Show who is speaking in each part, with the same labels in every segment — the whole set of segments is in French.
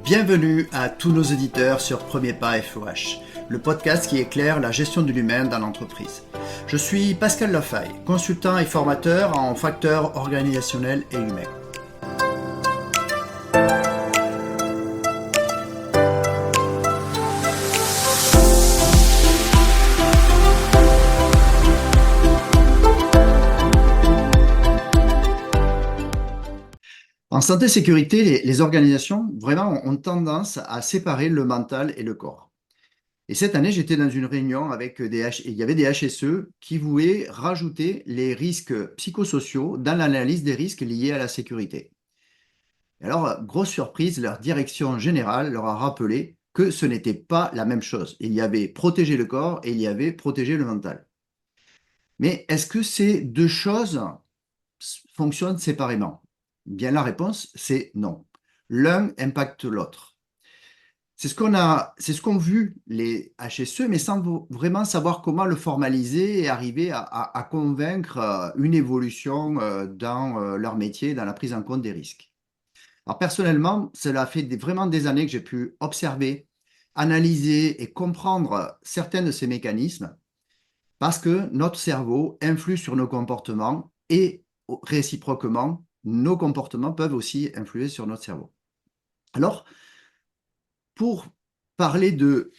Speaker 1: Bienvenue à tous nos auditeurs sur Premier Pas FOH, le podcast qui éclaire la gestion de l'humain dans l'entreprise. Je suis Pascal Lafaille, consultant et formateur en facteurs organisationnels et humains. En santé-sécurité, les organisations vraiment ont tendance à séparer le mental et le corps. Et cette année, j'étais dans une réunion avec il y avait des HSE qui voulaient rajouter les risques psychosociaux dans l'analyse des risques liés à la sécurité. Et alors, grosse surprise, leur direction générale leur a rappelé que ce n'était pas la même chose. Il y avait protéger le corps et il y avait protéger le mental. Mais est-ce que ces deux choses fonctionnent séparément? Bien, la réponse, c'est non. L'un impacte l'autre. C'est ce qu'ont vu les HSE, mais sans vraiment savoir comment le formaliser et arriver à convaincre une évolution dans leur métier, dans la prise en compte des risques. Alors personnellement, cela fait vraiment des années que j'ai pu observer, analyser et comprendre certains de ces mécanismes parce que notre cerveau influe sur nos comportements et réciproquement, nos comportements peuvent aussi influer sur notre cerveau. Alors, pour parler de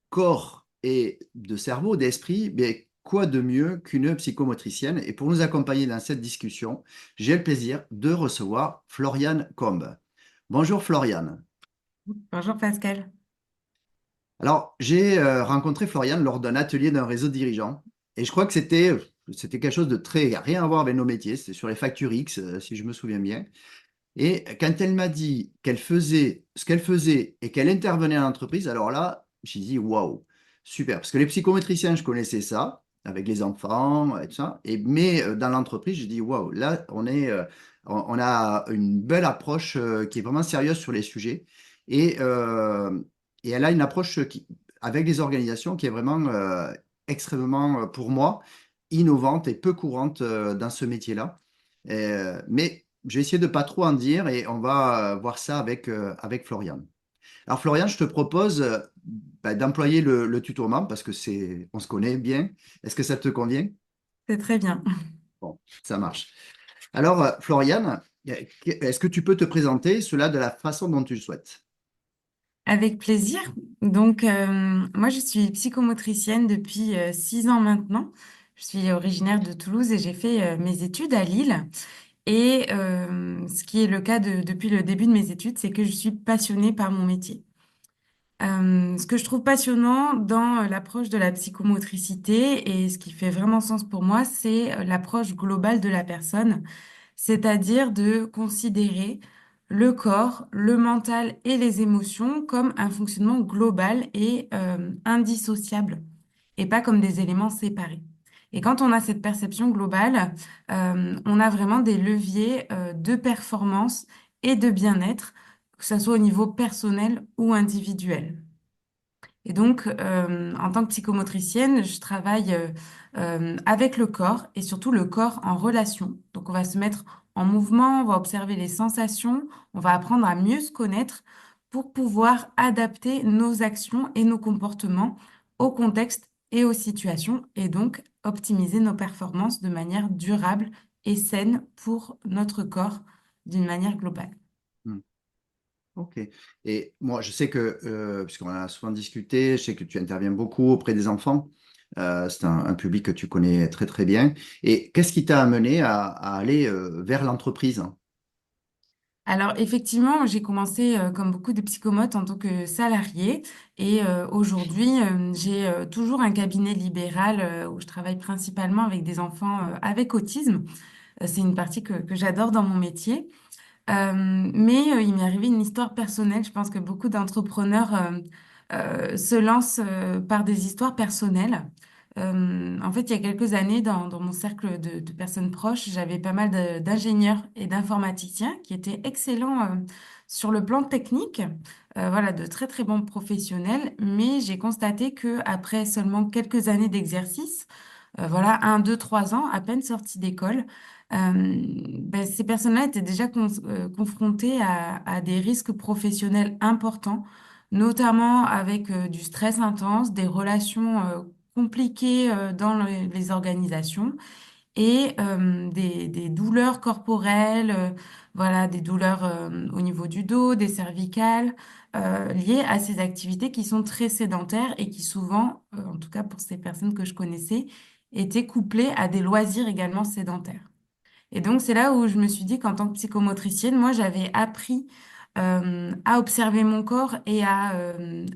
Speaker 1: corps et de cerveau, d'esprit, mais quoi de mieux qu'une psychomotricienne? Et pour nous accompagner dans cette discussion, j'ai le plaisir de recevoir Floriane Combe. Bonjour Floriane.
Speaker 2: Bonjour Pascal.
Speaker 1: Alors, j'ai rencontré Floriane lors d'un atelier d'un réseau de dirigeants et je crois que c'était quelque chose de très rien à voir avec nos métiers, c'était sur les factures X, si je me souviens bien. Et quand elle m'a dit qu'elle faisait ce qu'elle faisait et qu'elle intervenait en entreprise, alors là, j'ai dit waouh, super. Parce que les psychométriciens, je connaissais ça, avec les enfants, et tout ça. Mais dans l'entreprise, j'ai dit waouh, là, on a une belle approche qui est vraiment sérieuse sur les sujets. Et, euh, et elle a une approche avec les organisations qui est vraiment extrêmement, pour moi, innovante et peu courante dans ce métier-là. Mais je vais essayer de pas trop en dire et on va voir ça avec Florian. Alors Florian, je te propose d'employer le tutoiement parce que on se connaît bien. Est-ce que ça te convient?
Speaker 2: C'est très bien.
Speaker 1: Bon, ça marche. Alors Florian, est-ce que tu peux te présenter cela de la façon dont tu le souhaites?
Speaker 2: Avec plaisir. Donc, moi, je suis psychomotricienne depuis 6 ans maintenant. Je suis originaire de Toulouse et j'ai fait mes études à Lille. Et ce qui est le cas depuis le début de mes études, c'est que je suis passionnée par mon métier. Ce que je trouve passionnant dans l'approche de la psychomotricité et ce qui fait vraiment sens pour moi, c'est l'approche globale de la personne, c'est-à-dire de considérer le corps, le mental et les émotions comme un fonctionnement global et indissociable, et pas comme des éléments séparés. Et quand on a cette perception globale, on a vraiment des leviers de performance et de bien-être, que ce soit au niveau personnel ou individuel. Et donc, en tant que psychomotricienne, je travaille avec le corps et surtout le corps en relation. Donc, on va se mettre en mouvement, on va observer les sensations, on va apprendre à mieux se connaître pour pouvoir adapter nos actions et nos comportements au contexte et aux situations et donc optimiser nos performances de manière durable et saine pour notre corps d'une manière globale.
Speaker 1: Hmm. Ok. Et moi, je sais que, puisqu'on a souvent discuté, je sais que tu interviens beaucoup auprès des enfants. C'est un public que tu connais très très bien. Et qu'est-ce qui t'a amené à aller vers l'entreprise?
Speaker 2: Alors effectivement, j'ai commencé comme beaucoup de psychomotes en tant que salariée et aujourd'hui j'ai toujours un cabinet libéral où je travaille principalement avec des enfants avec autisme. C'est une partie que j'adore dans mon métier. Mais il m'est arrivé une histoire personnelle. Je pense que beaucoup d'entrepreneurs se lancent par des histoires personnelles. En fait, il y a quelques années, dans mon cercle de personnes proches, j'avais pas mal d'ingénieurs et d'informaticiens qui étaient excellents sur le plan technique, voilà, de très très bons professionnels. Mais j'ai constaté que après seulement quelques années d'exercice, voilà, 1, 2, 3 ans, à peine sortis d'école, ces personnes-là étaient déjà confrontées à des risques professionnels importants, notamment avec du stress intense, des relations compliquées dans les organisations et des douleurs corporelles, voilà, des douleurs au niveau du dos, des cervicales, liées à ces activités qui sont très sédentaires et qui souvent, en tout cas pour ces personnes que je connaissais, étaient couplées à des loisirs également sédentaires. Et donc, c'est là où je me suis dit qu'en tant que psychomotricienne, moi, j'avais appris à observer mon corps et à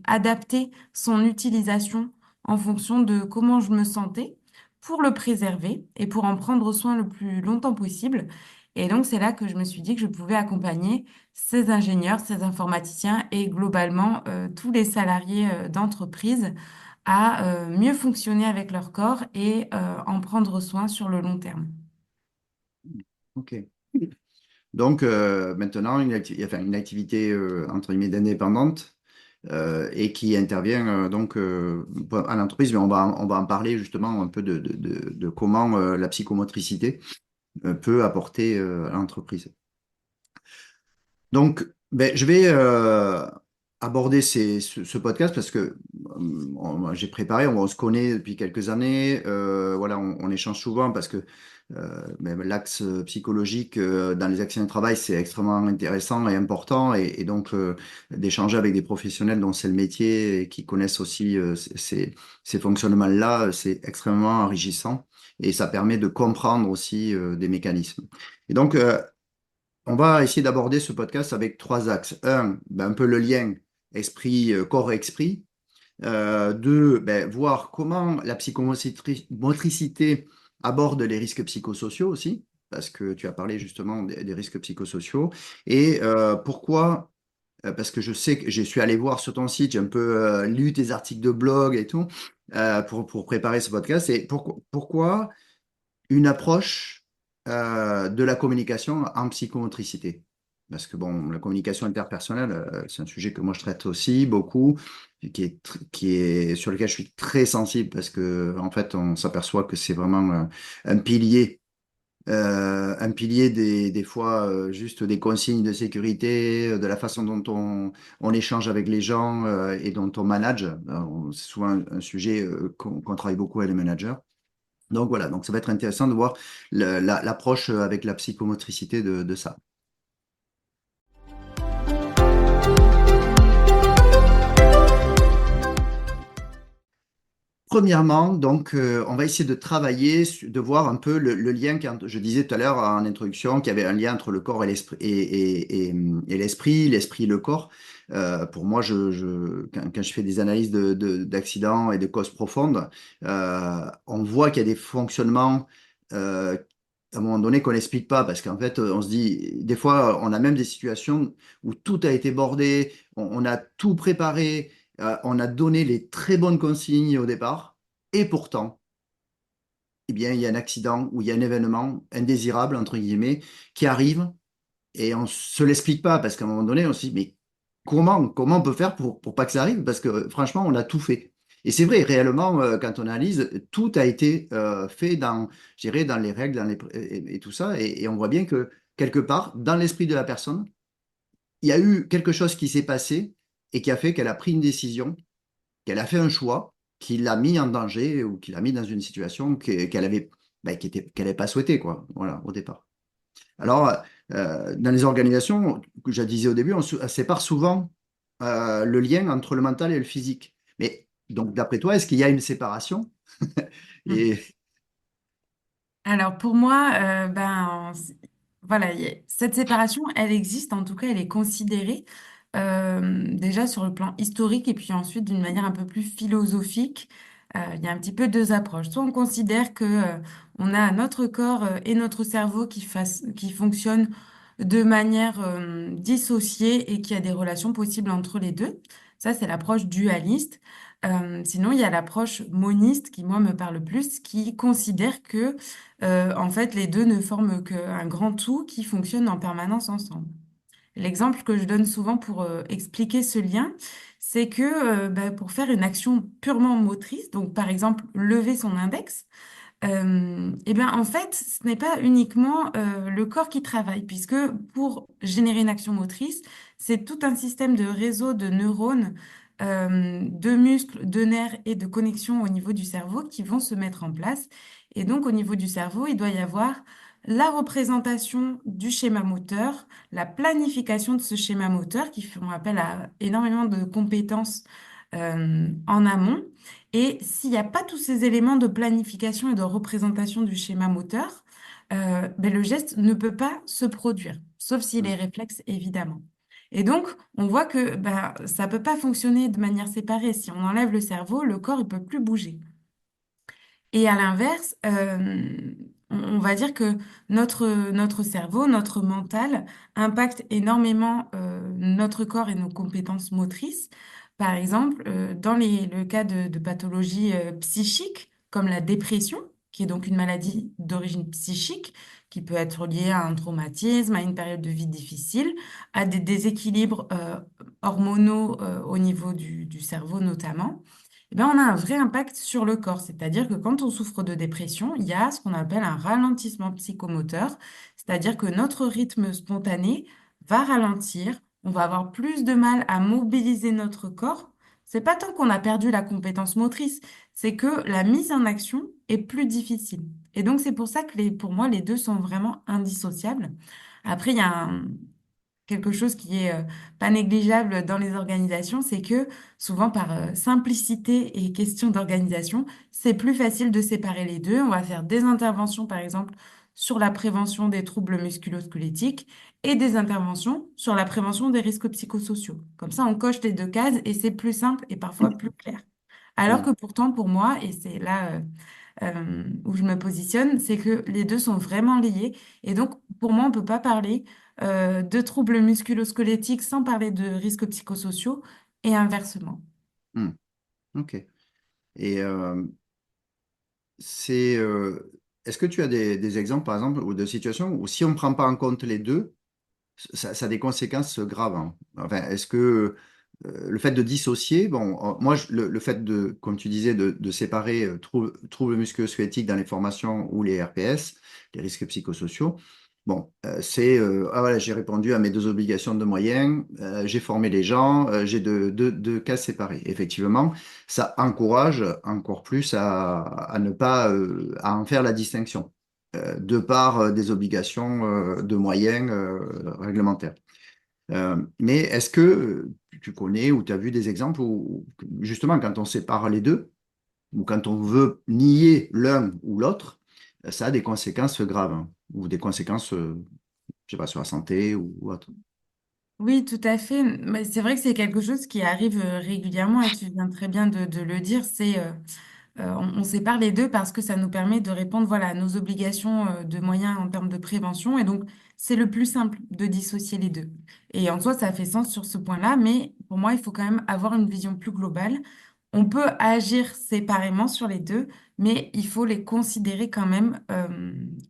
Speaker 2: adapter son utilisation en fonction de comment je me sentais pour le préserver et pour en prendre soin le plus longtemps possible. Et donc, c'est là que je me suis dit que je pouvais accompagner ces ingénieurs, ces informaticiens et globalement tous les salariés d'entreprise à mieux fonctionner avec leur corps et en prendre soin sur le long terme.
Speaker 1: Ok. Donc maintenant, enfin, une activité entre guillemets indépendante et qui intervient à l'entreprise, mais on va en parler justement un peu de comment la psychomotricité peut apporter à l'entreprise. Donc, ben, je vais aborder ce podcast parce que j'ai préparé, on se connaît depuis quelques années, voilà, on échange souvent parce que même l'axe psychologique dans les accidents de travail, c'est extrêmement intéressant et important et donc d'échanger avec des professionnels dont c'est le métier et qui connaissent aussi ces fonctionnements-là, c'est extrêmement enrichissant et ça permet de comprendre aussi des mécanismes. Et donc, on va essayer d'aborder ce podcast avec trois axes. Un, ben, un peu le lien esprit, corps-esprit. Deux, ben, voir comment la psychomotricité aborde les risques psychosociaux aussi, parce que tu as parlé justement des risques psychosociaux. Et pourquoi? Parce que je sais que je suis allé voir sur ton site, j'ai un peu lu tes articles de blog et tout pour préparer ce podcast. Et pourquoi une approche de la communication en psychomotricité. Parce que bon, la communication interpersonnelle, c'est un sujet que moi je traite aussi beaucoup, sur lequel je suis très sensible parce que en fait, on s'aperçoit que c'est vraiment un pilier des fois juste des consignes de sécurité, de la façon dont on échange avec les gens et dont on manage. C'est souvent un sujet qu'on travaille beaucoup avec les managers. Donc voilà, donc ça va être intéressant de voir l'approche avec la psychomotricité de ça. Premièrement, donc, on va essayer de travailler, de voir un peu le lien, quand je disais tout à l'heure en introduction qu'il y avait un lien entre le corps et l'esprit, et l'esprit, l'esprit et le corps. Pour moi, quand je fais des analyses d'accidents et de causes profondes, on voit qu'il y a des fonctionnements à un moment donné qu'on n'explique pas, parce qu'en fait, on se dit, des fois, on a même des situations où tout a été bordé, on a tout préparé, on a donné les très bonnes consignes au départ, et pourtant, eh bien, il y a un accident ou il y a un événement indésirable, entre guillemets, qui arrive et on se l'explique pas parce qu'à un moment donné, on se dit, mais comment on peut faire pour pas que ça arrive? Parce que franchement, on a tout fait. Et c'est vrai, réellement, quand on analyse, tout a été fait je dirais, dans les règles et tout ça. Et on voit bien que quelque part, dans l'esprit de la personne, il y a eu quelque chose qui s'est passé et qui a fait qu'elle a pris une décision, qu'elle a fait un choix, qui l'a mis en danger ou qui l'a mis dans une situation qu'elle avait, ben, qu'elle n'avait pas souhaité, quoi, voilà, au départ. Alors, dans les organisations, que je disais au début, on sépare souvent le lien entre le mental et le physique. Mais donc, d'après toi, est-ce qu'il y a une séparation? Et
Speaker 2: Alors pour moi, voilà, cette séparation, elle existe, en tout cas, elle est considérée déjà sur le plan historique et puis ensuite d'une manière un peu plus philosophique. Il y a un petit peu deux approches. Soit on considère que on a notre corps et notre cerveau qui fonctionnent de manière dissociée et qu'il y a des relations possibles entre les deux. Ça, c'est l'approche dualiste. Sinon, il y a l'approche moniste qui, moi, me parle plus, qui considère que en fait, les deux ne forment qu'un grand tout qui fonctionne en permanence ensemble. L'exemple que je donne souvent pour expliquer ce lien, c'est que pour faire une action purement motrice, donc par exemple lever son index, Eh bien, en fait, ce n'est pas uniquement le corps qui travaille, puisque pour générer une action motrice, c'est tout un système de réseau de neurones, de muscles, de nerfs et de connexions au niveau du cerveau qui vont se mettre en place. Et donc, au niveau du cerveau, il doit y avoir la représentation du schéma moteur, la planification de ce schéma moteur qui font appel à énormément de compétences en amont. Et s'il n'y a pas tous ces éléments de planification et de représentation du schéma moteur, ben, le geste ne peut pas se produire, sauf s'il est
Speaker 1: Mm.
Speaker 2: réflexe, évidemment. Et donc, on voit que ben, ça ne peut pas fonctionner de manière séparée. Si on enlève le cerveau, le corps ne peut plus bouger. Et à l'inverse, on va dire que notre cerveau, notre mental impacte énormément notre corps et nos compétences motrices. Par exemple, dans le cas de pathologies psychiques, comme la dépression, qui est donc une maladie d'origine psychique, qui peut être liée à un traumatisme, à une période de vie difficile, à des déséquilibres hormonaux au niveau du cerveau notamment. Eh ben, on a un vrai impact sur le corps. C'est-à-dire que quand on souffre de dépression, il y a ce qu'on appelle un ralentissement psychomoteur, c'est-à-dire que notre rythme spontané va ralentir, on va avoir plus de mal à mobiliser notre corps. C'est pas tant qu'on a perdu la compétence motrice, c'est que la mise en action est plus difficile. Et donc, c'est pour ça que pour moi, les deux sont vraiment indissociables. Après, il y a quelque chose qui est pas négligeable dans les organisations, c'est que souvent par simplicité et question d'organisation, c'est plus facile de séparer les deux. On va faire des interventions, par exemple, sur la prévention des troubles musculo-squelettiques et des interventions sur la prévention des risques psychosociaux. Comme ça, on coche les deux cases et c'est plus simple et parfois plus clair. Alors que
Speaker 1: Mm.
Speaker 2: pourtant, pour moi, et c'est là où je me positionne, c'est que les deux sont vraiment liés. Et donc, pour moi, on ne peut pas parler de troubles musculo-squelettiques sans parler de risques psychosociaux et inversement.
Speaker 1: Mm. Ok. Et c'est, est-ce que tu as des exemples, par exemple, ou de situations où si on ne prend pas en compte les deux, ça a des conséquences graves, hein. Enfin, est-ce que le fait de dissocier, bon, moi, le fait de, comme tu disais, de séparer troubles musculo-squelettiques dans les formations ou les RPS, les risques psychosociaux, bon, c'est, ah voilà, j'ai répondu à mes deux obligations de moyens, j'ai formé les gens, j'ai deux cas séparés. Effectivement, ça encourage encore plus à ne pas, à en faire la distinction de par des obligations de moyens réglementaires. Mais est-ce que tu connais ou tu as vu des exemples où, justement, quand on sépare les deux, ou quand on veut nier l'un ou l'autre, ça a des conséquences graves, hein, ou des conséquences, je sais pas, sur la santé ou autre.
Speaker 2: Oui, tout à fait. Mais c'est vrai que c'est quelque chose qui arrive régulièrement et tu viens très bien de le dire. On sépare les deux parce que ça nous permet de répondre voilà, à nos obligations de moyens en termes de prévention. Et donc, c'est le plus simple de dissocier les deux. Et en soi, ça fait sens sur ce point-là. Mais pour moi, il faut quand même avoir une vision plus globale. On peut agir séparément sur les deux, mais il faut les considérer quand même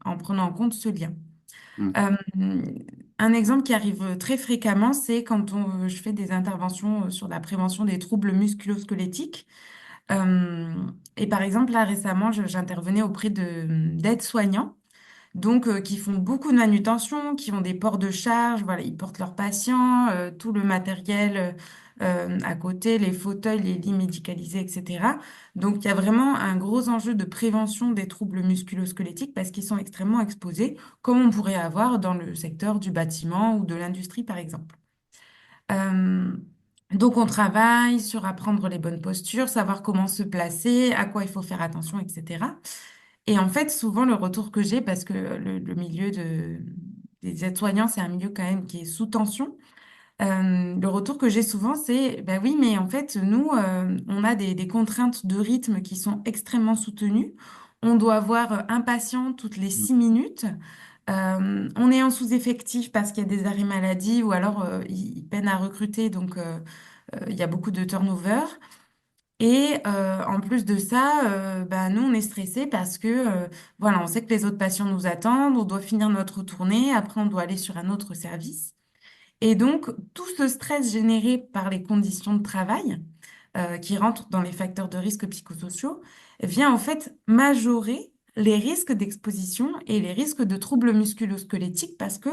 Speaker 2: en prenant en compte ce lien.
Speaker 1: Mm.
Speaker 2: Euh, un exemple qui arrive très fréquemment, c'est quand je fais des interventions sur la prévention des troubles musculo-squelettiques. Euh, et par exemple, là récemment, j'intervenais auprès d'aides-soignants, donc qui font beaucoup de manutention, qui ont des ports de charge, voilà, ils portent leurs patients, tout le matériel à côté, les fauteuils, les lits médicalisés, etc. Donc il y a vraiment un gros enjeu de prévention des troubles musculo-squelettiques parce qu'ils sont extrêmement exposés, comme on pourrait avoir dans le secteur du bâtiment ou de l'industrie, par exemple. Euh, donc, on travaille sur apprendre les bonnes postures, savoir comment se placer, à quoi il faut faire attention, etc. Et en fait, souvent, le retour que j'ai, parce que le milieu des aides-soignants, c'est un milieu quand même qui est sous tension, le retour que j'ai souvent, c'est, bah oui, mais en fait, nous, on a des contraintes de rythme qui sont extrêmement soutenues. On doit avoir un patient toutes les
Speaker 1: Mm.
Speaker 2: 6 minutes. On est en sous-effectif parce qu'il y a des arrêts maladie ou alors ils peinent à recruter, donc il y a beaucoup de turnover. Et en plus de ça, bah, nous, on est stressés parce que voilà, on sait que les autres patients nous attendent, on doit finir notre tournée, après on doit aller sur un autre service. Et donc, tout ce stress généré par les conditions de travail, qui rentrent dans les facteurs de risque psychosociaux, vient en fait majorer les risques d'exposition et les risques de troubles musculo-squelettiques parce que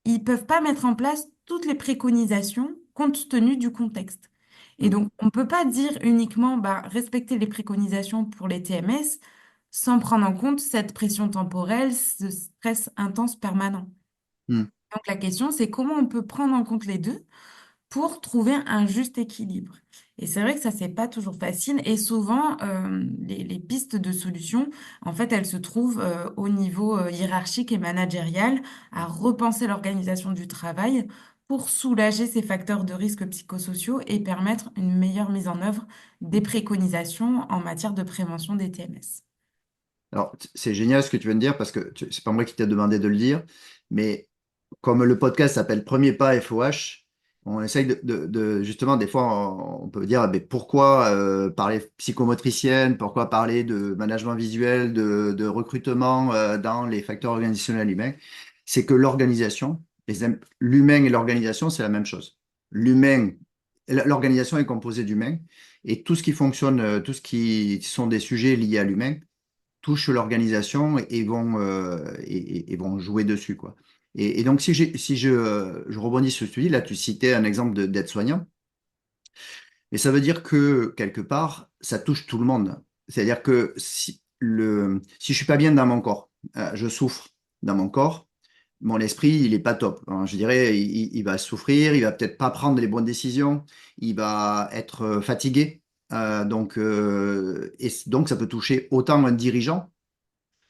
Speaker 2: ils peuvent pas mettre en place toutes les préconisations compte tenu du contexte. Et
Speaker 1: Mm.
Speaker 2: donc, on ne peut pas dire uniquement bah, respecter les préconisations pour les TMS sans prendre en compte cette pression temporelle, ce stress intense permanent.
Speaker 1: Mm.
Speaker 2: Donc, la question, c'est comment on peut prendre en compte les deux pour trouver un juste équilibre. Et c'est vrai que ça, c'est pas toujours facile. Et souvent, les pistes de solutions, en fait, elles se trouvent au niveau hiérarchique et managérial, à repenser l'organisation du travail pour soulager ces facteurs de risque psychosociaux et permettre une meilleure mise en œuvre des préconisations en matière de prévention des TMS.
Speaker 1: Alors, c'est génial ce que tu viens de dire parce que c'est pas moi qui t'ai demandé de le dire, mais comme le podcast s'appelle Premier pas FOH, on essaye justement, des fois, on peut dire, mais pourquoi parler psychomotricienne, pourquoi parler de management visuel, de recrutement dans les facteurs organisationnels humains? C'est que l'organisation, l'humain et l'organisation, c'est la même chose. L'humain, l'organisation est composée d'humains et tout ce qui fonctionne, tout ce qui sont des sujets liés à l'humain, touchent l'organisation et vont jouer dessus, quoi. Et donc, si je rebondis sur ce que tu dis, là, tu citais un exemple d'aide-soignant, mais ça veut dire que, quelque part, ça touche tout le monde. C'est-à-dire que si je suis pas bien dans mon corps, je souffre dans mon corps, mon esprit, il est pas top, hein. Je dirais, il va souffrir, il va peut-être pas prendre les bonnes décisions, il va être fatigué. Donc, ça peut toucher autant un dirigeant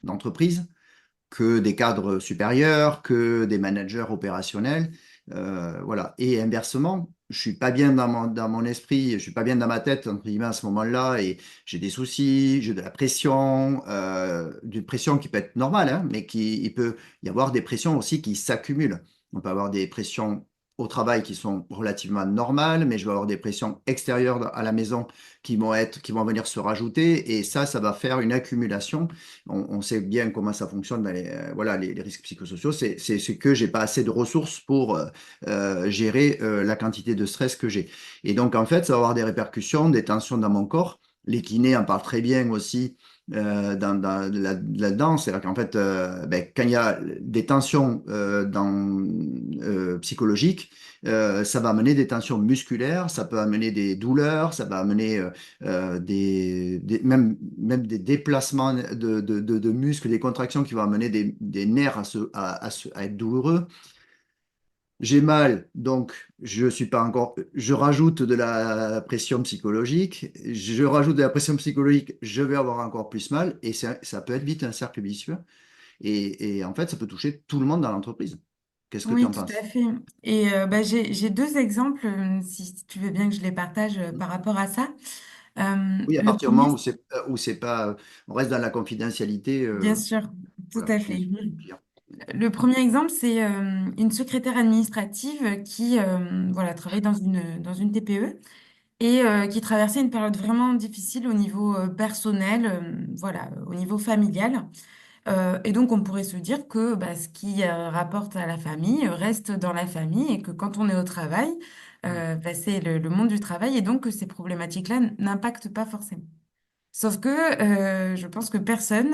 Speaker 1: d'entreprise que des cadres supérieurs, que des managers opérationnels. Voilà. Et inversement, je suis pas bien dans mon esprit, je suis pas bien dans ma tête, entre guillemets, à ce moment-là, et j'ai des soucis, j'ai de la pression, d'une pression qui peut être normale, hein, mais il peut y avoir des pressions aussi qui s'accumulent. On peut avoir des pressions au travail qui sont relativement normales, mais je vais avoir des pressions extérieures à la maison qui vont venir se rajouter, et ça va faire une accumulation. On sait bien comment ça fonctionne dans voilà, les risques psychosociaux. C'est que j'ai pas assez de ressources pour gérer la quantité de stress que j'ai. Et donc, en fait, ça va avoir des répercussions, des tensions dans mon corps. Les kinés en parlent très bien aussi là-dedans. C'est-à-dire qu'en fait, ben, quand il y a des tensions psychologiques, ça va amener des tensions musculaires, ça peut amener des douleurs, ça va amener même des déplacements de muscles, des contractions qui vont amener des nerfs à être douloureux. J'ai mal, donc je suis pas encore. Je rajoute de la pression psychologique. Je rajoute de la pression psychologique, je vais avoir encore plus mal. Et ça peut être vite un cercle vicieux. Et en fait, ça peut toucher tout le monde dans l'entreprise. Qu'est-ce que tu
Speaker 2: Oui,
Speaker 1: en
Speaker 2: tout à
Speaker 1: penses?
Speaker 2: fait. Et bah, j'ai deux exemples, si tu veux bien que je les partage par rapport à ça.
Speaker 1: Oui, à
Speaker 2: Le
Speaker 1: partir du
Speaker 2: premier,
Speaker 1: moment où c'est pas, on reste dans la confidentialité,
Speaker 2: bien sûr, tout
Speaker 1: voilà,
Speaker 2: à
Speaker 1: bien
Speaker 2: fait.
Speaker 1: sûr, c'est pire.
Speaker 2: Le premier exemple, c'est une secrétaire administrative qui voilà, travaille dans une TPE et qui traversait une période vraiment difficile au niveau personnel, voilà, au niveau familial. Et donc, on pourrait se dire que bah, ce qui rapporte à la famille reste dans la famille et que quand on est au travail, bah, c'est le monde du travail et donc que ces problématiques-là n'impactent pas forcément. Sauf que je pense que personne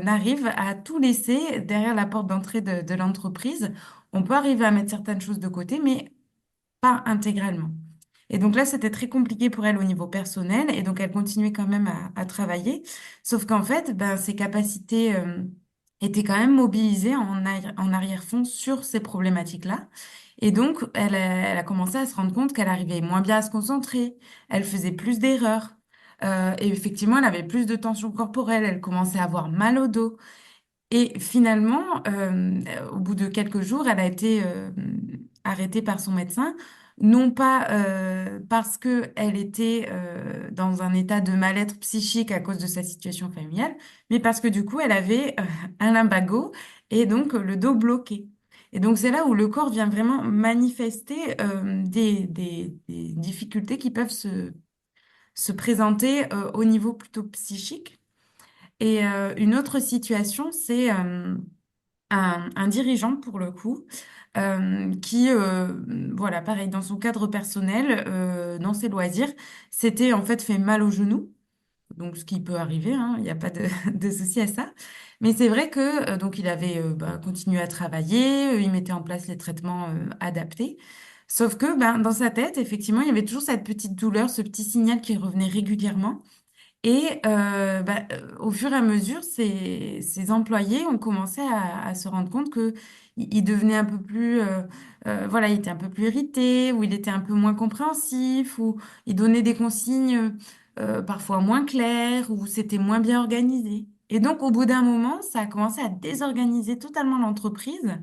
Speaker 2: n'arrive à tout laisser derrière la porte d'entrée de l'entreprise. On peut arriver à mettre certaines choses de côté, mais pas intégralement. Et donc là, c'était très compliqué pour elle au niveau personnel, et donc elle continuait quand même à travailler. Sauf qu'en fait, ben, ses capacités étaient quand même mobilisées en arrière-fond sur ces problématiques-là. Et donc, elle a commencé à se rendre compte qu'elle arrivait moins bien à se concentrer, elle faisait plus d'erreurs. Et effectivement, elle avait plus de tension corporelle, elle commençait à avoir mal au dos. Et finalement, au bout de quelques jours, elle a été arrêtée par son médecin, non pas parce qu'elle était dans un état de mal-être psychique à cause de sa situation familiale, mais parce que du coup, elle avait un lumbago et donc le dos bloqué. Et donc, c'est là où le corps vient vraiment manifester des difficultés qui peuvent se présenter au niveau plutôt psychique. Et une autre situation, c'est un dirigeant, pour le coup, qui, voilà, pareil, dans son cadre personnel, dans ses loisirs, s'était en fait fait mal au genou donc ce qui peut arriver, hein, il n'y a pas de, de souci à ça. Mais c'est vrai que donc il avait continué à travailler, il mettait en place les traitements adaptés. Sauf que ben, dans sa tête, effectivement, il y avait toujours cette petite douleur, ce petit signal qui revenait régulièrement. Et au fur et à mesure, ces employés ont commencé à se rendre compte que il devenait un peu plus, voilà, il était un peu plus irrité, ou il était un peu moins compréhensif, ou il donnait des consignes parfois moins claires, ou c'était moins bien organisé. Et donc, au bout d'un moment, ça a commencé à désorganiser totalement l'entreprise,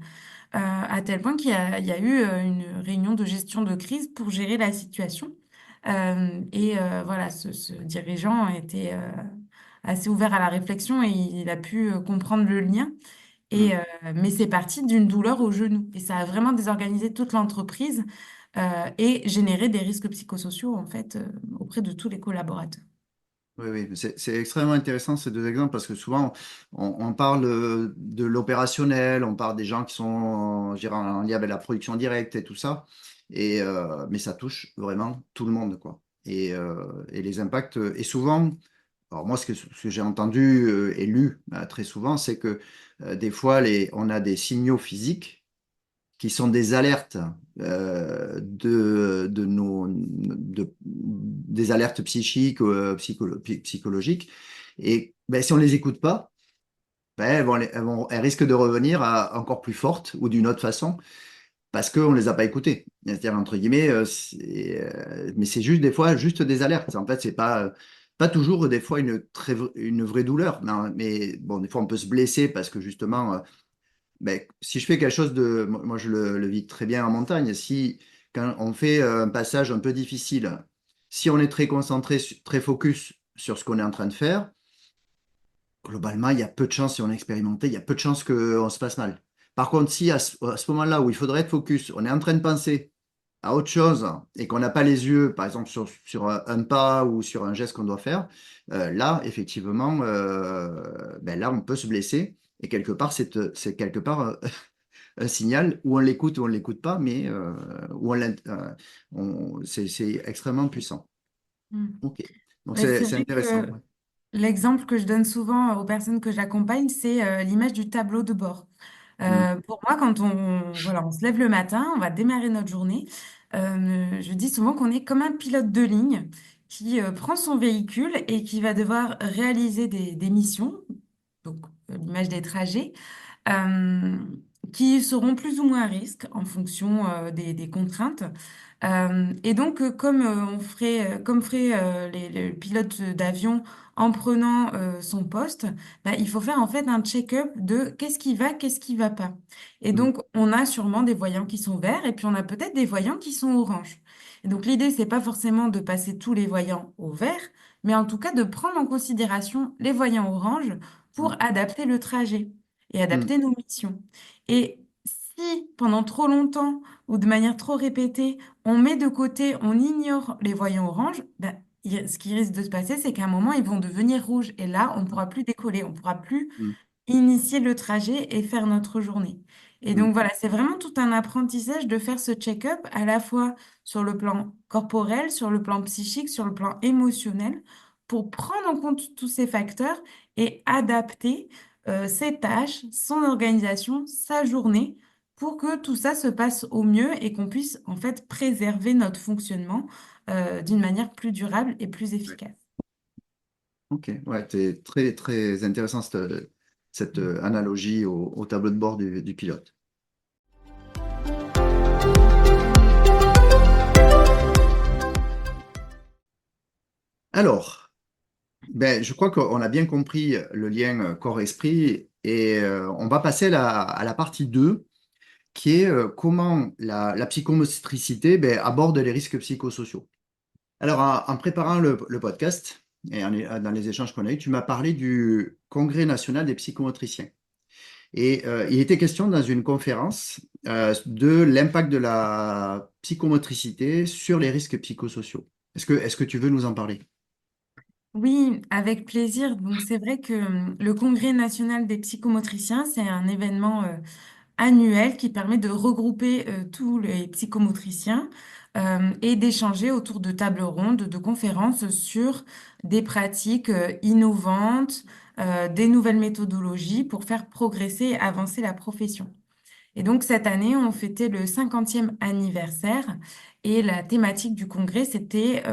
Speaker 2: à tel point il y a eu une réunion de gestion de crise pour gérer la situation. Voilà, ce dirigeant était assez ouvert à la réflexion et il a pu comprendre le lien.
Speaker 1: Mm.
Speaker 2: Mais c'est parti d'une douleur au genou. Et ça a vraiment désorganisé toute l'entreprise et généré des risques psychosociaux, en fait, auprès de tous les collaborateurs.
Speaker 1: Oui, oui, mais c'est extrêmement intéressant ces deux exemples parce que souvent on parle de l'opérationnel, on parle des gens qui sont, je dirais, en lien avec la production directe et tout ça, mais ça touche vraiment tout le monde, quoi. Et les impacts, et souvent, alors moi ce que j'ai entendu et lu très souvent, c'est que des fois on a des signaux physiques qui sont des alertes des alertes psychiques, psychologiques. Et ben, si on les écoute pas, ben, elles risquent de revenir encore plus fortes ou d'une autre façon parce qu'on ne les a pas écoutées. C'est-à-dire, entre guillemets, mais c'est juste des fois juste des alertes. En fait, c'est pas toujours des fois une vraie douleur. Non, mais bon, des fois, on peut se blesser parce que justement, ben, si je fais quelque chose de... Moi, je le vis très bien en montagne. Si, quand on fait un passage un peu difficile, si on est très concentré, très focus sur ce qu'on est en train de faire, globalement, il y a peu de chances, si on est expérimenté, il y a peu de chances qu'on se passe mal. Par contre, si à ce moment-là où il faudrait être focus, on est en train de penser à autre chose et qu'on n'a pas les yeux, par exemple, sur un pas ou sur un geste qu'on doit faire, là, effectivement, ben là, on peut se blesser. Et quelque part, c'est quelque part un signal où on l'écoute ou on ne l'écoute pas, mais où c'est extrêmement puissant.
Speaker 2: Mm.
Speaker 1: OK. Donc,
Speaker 2: Mais c'est
Speaker 1: c'est
Speaker 2: vrai
Speaker 1: intéressant.
Speaker 2: que
Speaker 1: Ouais.
Speaker 2: l'exemple que je donne souvent aux personnes que j'accompagne, c'est l'image du tableau de bord.
Speaker 1: Mm,
Speaker 2: Pour moi, quand voilà, on se lève le matin, on va démarrer notre journée, je dis souvent qu'on est comme un pilote de ligne qui prend son véhicule et qui va devoir réaliser des missions, donc l'image des trajets, euh, qui seront plus ou moins à risque en fonction des contraintes. Et donc, comme ferait les pilotes d'avion en prenant son poste, bah, il faut faire en fait un check-up de qu'est-ce qui va pas. Et
Speaker 1: mm,
Speaker 2: donc, on a sûrement des voyants qui sont verts et puis on a peut-être des voyants qui sont oranges. Et donc, l'idée, c'est pas forcément de passer tous les voyants au vert, mais en tout cas de prendre en considération les voyants oranges pour
Speaker 1: mm,
Speaker 2: adapter le trajet et
Speaker 1: mm,
Speaker 2: adapter nos missions. Et si pendant trop longtemps ou de manière trop répétée, on met de côté, on ignore les voyants oranges, ben, ce qui risque de se passer, c'est qu'à un moment, ils vont devenir rouges. Et là, on ne pourra plus décoller, on ne pourra plus
Speaker 1: mm,
Speaker 2: initier le trajet et faire notre journée. Et
Speaker 1: mm,
Speaker 2: donc voilà, c'est vraiment tout un apprentissage de faire ce check-up à la fois sur le plan corporel, sur le plan psychique, sur le plan émotionnel, pour prendre en compte tous ces facteurs et adapter ses tâches, son organisation, sa journée, pour que tout ça se passe au mieux et qu'on puisse en fait préserver notre fonctionnement d'une manière plus durable et plus
Speaker 1: ouais.
Speaker 2: efficace.
Speaker 1: OK. Ouais, c'est très, très intéressant cette analogie au tableau de bord du pilote. Alors, ben, je crois qu'on a bien compris le lien corps-esprit et on va passer à la partie 2 qui est comment la psychomotricité ben, aborde les risques psychosociaux. Alors, en préparant le podcast et dans les échanges qu'on a eus, tu m'as parlé du Congrès national des psychomotriciens. Et il était question dans une conférence de l'impact de la psychomotricité sur les risques psychosociaux. Est-ce que tu veux nous en parler?
Speaker 2: Oui, avec plaisir. Donc c'est vrai que le Congrès national des psychomotriciens, c'est un événement annuel qui permet de regrouper tous les psychomotriciens et d'échanger autour de tables rondes, de conférences sur des pratiques innovantes, des nouvelles méthodologies pour faire progresser et avancer la profession. Et donc cette année, on fêtait le 50e anniversaire et la thématique du congrès, c'était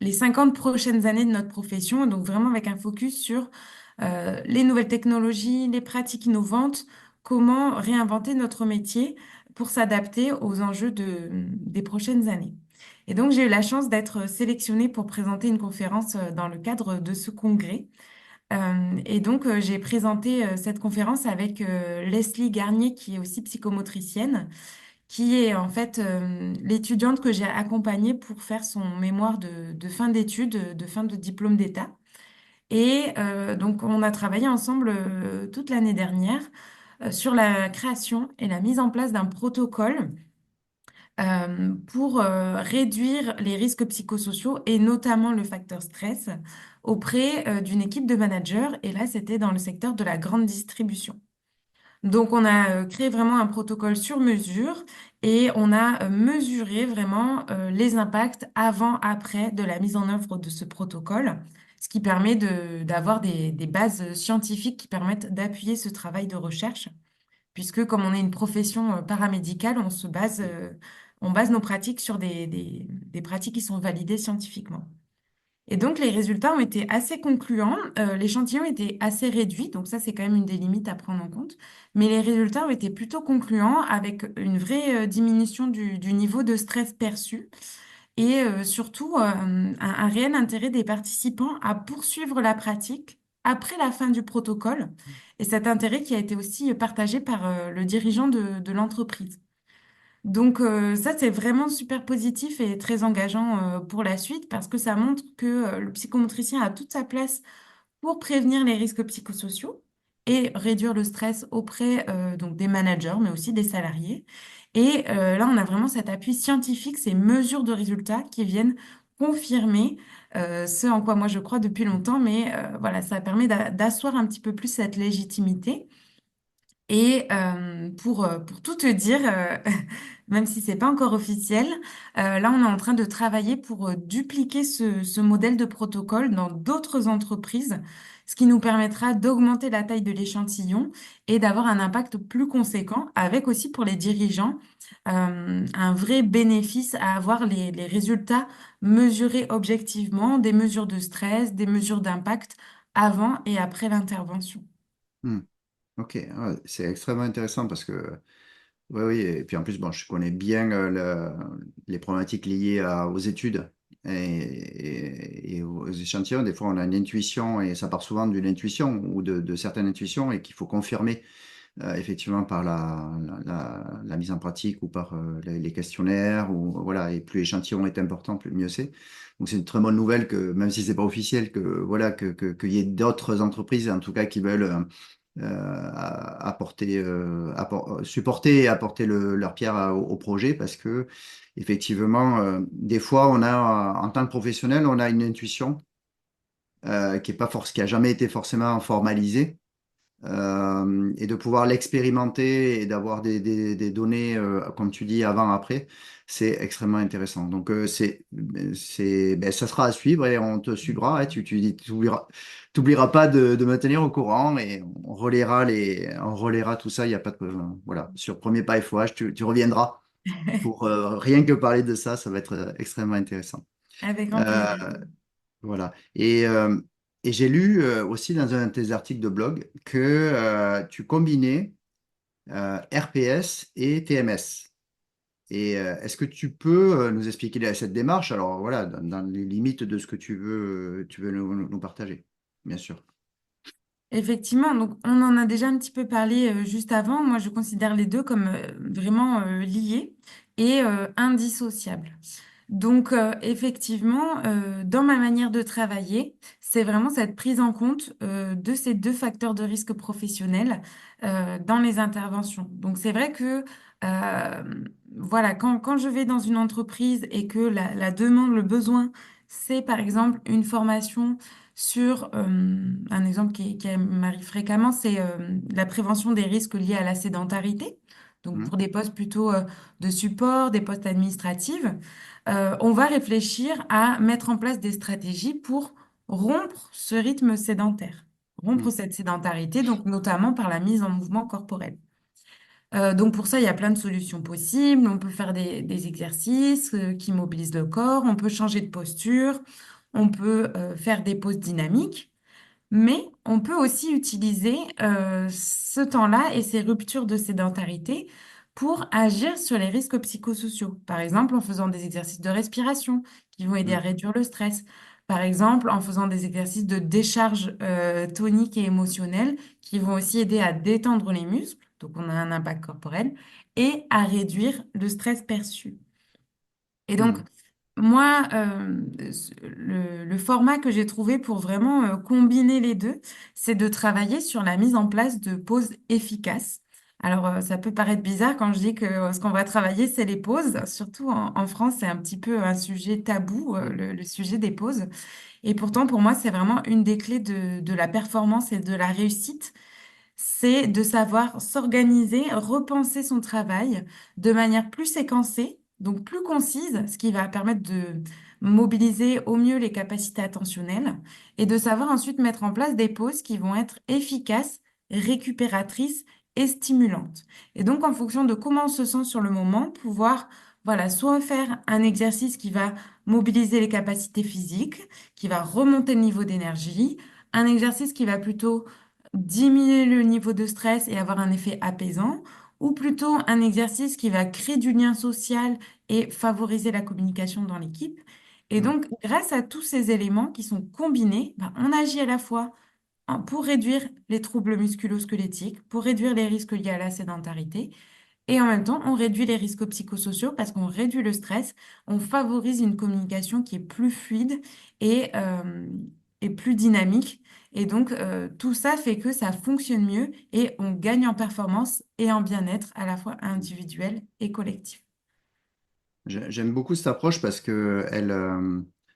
Speaker 2: les 50 prochaines années de notre profession, donc vraiment avec un focus sur les nouvelles technologies, les pratiques innovantes, comment réinventer notre métier pour s'adapter aux enjeux des prochaines années. Et donc j'ai eu la chance d'être sélectionnée pour présenter une conférence dans le cadre de ce congrès. Et donc, j'ai présenté cette conférence avec Leslie Garnier, qui est aussi psychomotricienne, qui est en fait l'étudiante que j'ai accompagnée pour faire son mémoire de fin d'études, de fin de diplôme d'État. Et donc, on a travaillé ensemble toute l'année dernière sur la création et la mise en place d'un protocole pour réduire les risques psychosociaux et notamment le facteur stress auprès d'une équipe de managers. Et là, c'était dans le secteur de la grande distribution. Donc, on a créé vraiment un protocole sur mesure et on a mesuré vraiment les impacts avant, après de la mise en œuvre de ce protocole, ce qui permet d'avoir des bases scientifiques qui permettent d'appuyer ce travail de recherche puisque comme on est une profession paramédicale, on base nos pratiques sur des pratiques qui sont validées scientifiquement. Et donc, les résultats ont été assez concluants. L'échantillon était assez réduit, donc ça, c'est quand même une des limites à prendre en compte. Mais les résultats ont été plutôt concluants avec une vraie diminution du niveau de stress perçu et surtout un réel intérêt des participants à poursuivre la pratique après la fin du protocole. Et cet intérêt qui a été aussi partagé par le dirigeant de l'entreprise. Donc ça, c'est vraiment super positif et très engageant pour la suite parce que ça montre que le psychomotricien a toute sa place pour prévenir les risques psychosociaux et réduire le stress auprès donc des managers, mais aussi des salariés. Et là, on a vraiment cet appui scientifique, ces mesures de résultats qui viennent confirmer ce en quoi moi je crois depuis longtemps, mais voilà, ça permet d'asseoir un petit peu plus cette légitimité. Et pour tout te dire, même si c'est pas encore officiel, là on est en train de travailler pour dupliquer ce modèle de protocole dans d'autres entreprises, ce qui nous permettra d'augmenter la taille de l'échantillon et d'avoir un impact plus conséquent, avec aussi pour les dirigeants un vrai bénéfice à avoir les résultats mesurés objectivement, des mesures de stress, des mesures d'impact avant et après l'intervention.
Speaker 1: Hmm. Ok, ouais, c'est extrêmement intéressant parce que, oui, oui, et puis en plus, bon, je connais bien les problématiques liées aux études et aux échantillons. Des fois, on a une intuition et ça part souvent d'une intuition ou de certaines intuitions et qu'il faut confirmer effectivement par la mise en pratique ou par les questionnaires. Ou, voilà, et plus l'échantillon est important, plus mieux c'est. Donc, c'est une très bonne nouvelle que, même si c'est pas officiel, que voilà, qu'il y ait d'autres entreprises, en tout cas, qui veulent supporter et apporter leur pierre au projet parce que effectivement, des fois, en tant que professionnel, on a une intuition qui a jamais été forcément formalisée. Et de pouvoir l'expérimenter et d'avoir des données, comme tu dis, avant-après, c'est extrêmement intéressant. Donc, ben, ça sera à suivre et on te suivra. Et t'oublieras pas de me tenir au courant et on relaiera tout ça. Il y a pas de, voilà, sur Premier Pas FOH, tu reviendras pour rien que parler de ça. Ça va être extrêmement intéressant.
Speaker 2: Avec grand
Speaker 1: Euh,
Speaker 2: plaisir.
Speaker 1: voilà. Et j'ai lu aussi dans un de tes articles de blog que tu combinais RPS et TMS. Et est-ce que tu peux nous expliquer cette démarche? Alors voilà, dans les limites de ce que tu veux nous partager, bien sûr.
Speaker 2: Effectivement, donc on en a déjà un petit peu parlé juste avant. Moi, je considère les deux comme vraiment liés et indissociables. Donc, effectivement, dans ma manière de travailler, c'est vraiment cette prise en compte de ces deux facteurs de risque professionnel dans les interventions. Donc, c'est vrai que euh, voilà, quand je vais dans une entreprise et que la demande, le besoin, c'est par exemple une formation sur un exemple qui m'arrive fréquemment, c'est la prévention des risques liés à la sédentarité. Donc,
Speaker 1: Mhm.
Speaker 2: pour des postes plutôt de support, des postes administratifs, on va réfléchir à mettre en place des stratégies pour rompre ce rythme sédentaire, rompre
Speaker 1: Mhm.
Speaker 2: cette sédentarité, donc notamment par la mise en mouvement corporel. Donc pour ça, il y a plein de solutions possibles. On peut faire des exercices qui mobilisent le corps, on peut changer de posture, on peut faire des pauses dynamiques, mais on peut aussi utiliser ce temps-là et ces ruptures de sédentarité pour agir sur les risques psychosociaux. Par exemple, en faisant des exercices de respiration qui vont aider à
Speaker 1: Mhm.
Speaker 2: réduire le stress. Par exemple, en faisant des exercices de décharge tonique et émotionnelle qui vont aussi aider à détendre les muscles, donc on a un impact corporel, et à réduire le stress perçu. Et donc,
Speaker 1: Mhm.
Speaker 2: moi, le format que j'ai trouvé pour vraiment combiner les deux, c'est de travailler sur la mise en place de pauses efficaces. Alors, ça peut paraître bizarre quand je dis que ce qu'on va travailler, c'est les pauses. Surtout en France, c'est un petit peu un sujet tabou, le sujet des pauses. Et pourtant, pour moi, c'est vraiment une des clés de la performance et de la réussite, c'est de savoir s'organiser, repenser son travail de manière plus séquencée, donc plus concise, ce qui va permettre de mobiliser au mieux les capacités attentionnelles et de savoir ensuite mettre en place des pauses qui vont être efficaces, récupératrices et stimulantes. Et donc, en fonction de comment on se sent sur le moment, pouvoir, voilà, soit faire un exercice qui va mobiliser les capacités physiques, qui va remonter le niveau d'énergie, un exercice qui va plutôt diminuer le niveau de stress et avoir un effet apaisant, ou plutôt un exercice qui va créer du lien social et favoriser la communication dans l'équipe. Et
Speaker 1: Mhm.
Speaker 2: donc, grâce à tous ces éléments qui sont combinés, ben, on agit à la fois pour réduire les troubles musculo-squelettiques, pour réduire les risques liés à la sédentarité, et en même temps, on réduit les risques psychosociaux parce qu'on réduit le stress, on favorise une communication qui est plus fluide et plus dynamique. Et donc, tout ça fait que ça fonctionne mieux et on gagne en performance et en bien-être à la fois individuel et collectif.
Speaker 1: J'aime beaucoup cette approche parce que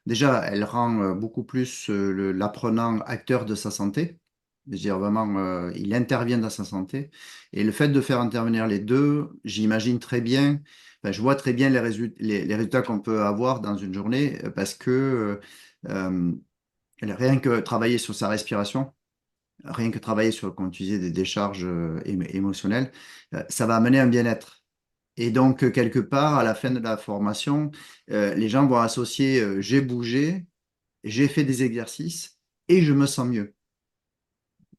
Speaker 1: déjà, elle rend beaucoup plus l'apprenant acteur de sa santé. Je veux dire, vraiment, il intervient dans sa santé. Et le fait de faire intervenir les deux, j'imagine très bien, enfin, je vois très bien les résultats qu'on peut avoir dans une journée parce que euh, rien que travailler sur sa respiration, rien que travailler sur, comme tu disais, des décharges émotionnelles, ça va amener un bien-être. Et donc, quelque part, à la fin de la formation, les gens vont associer j'ai bougé, j'ai fait des exercices et je me sens mieux.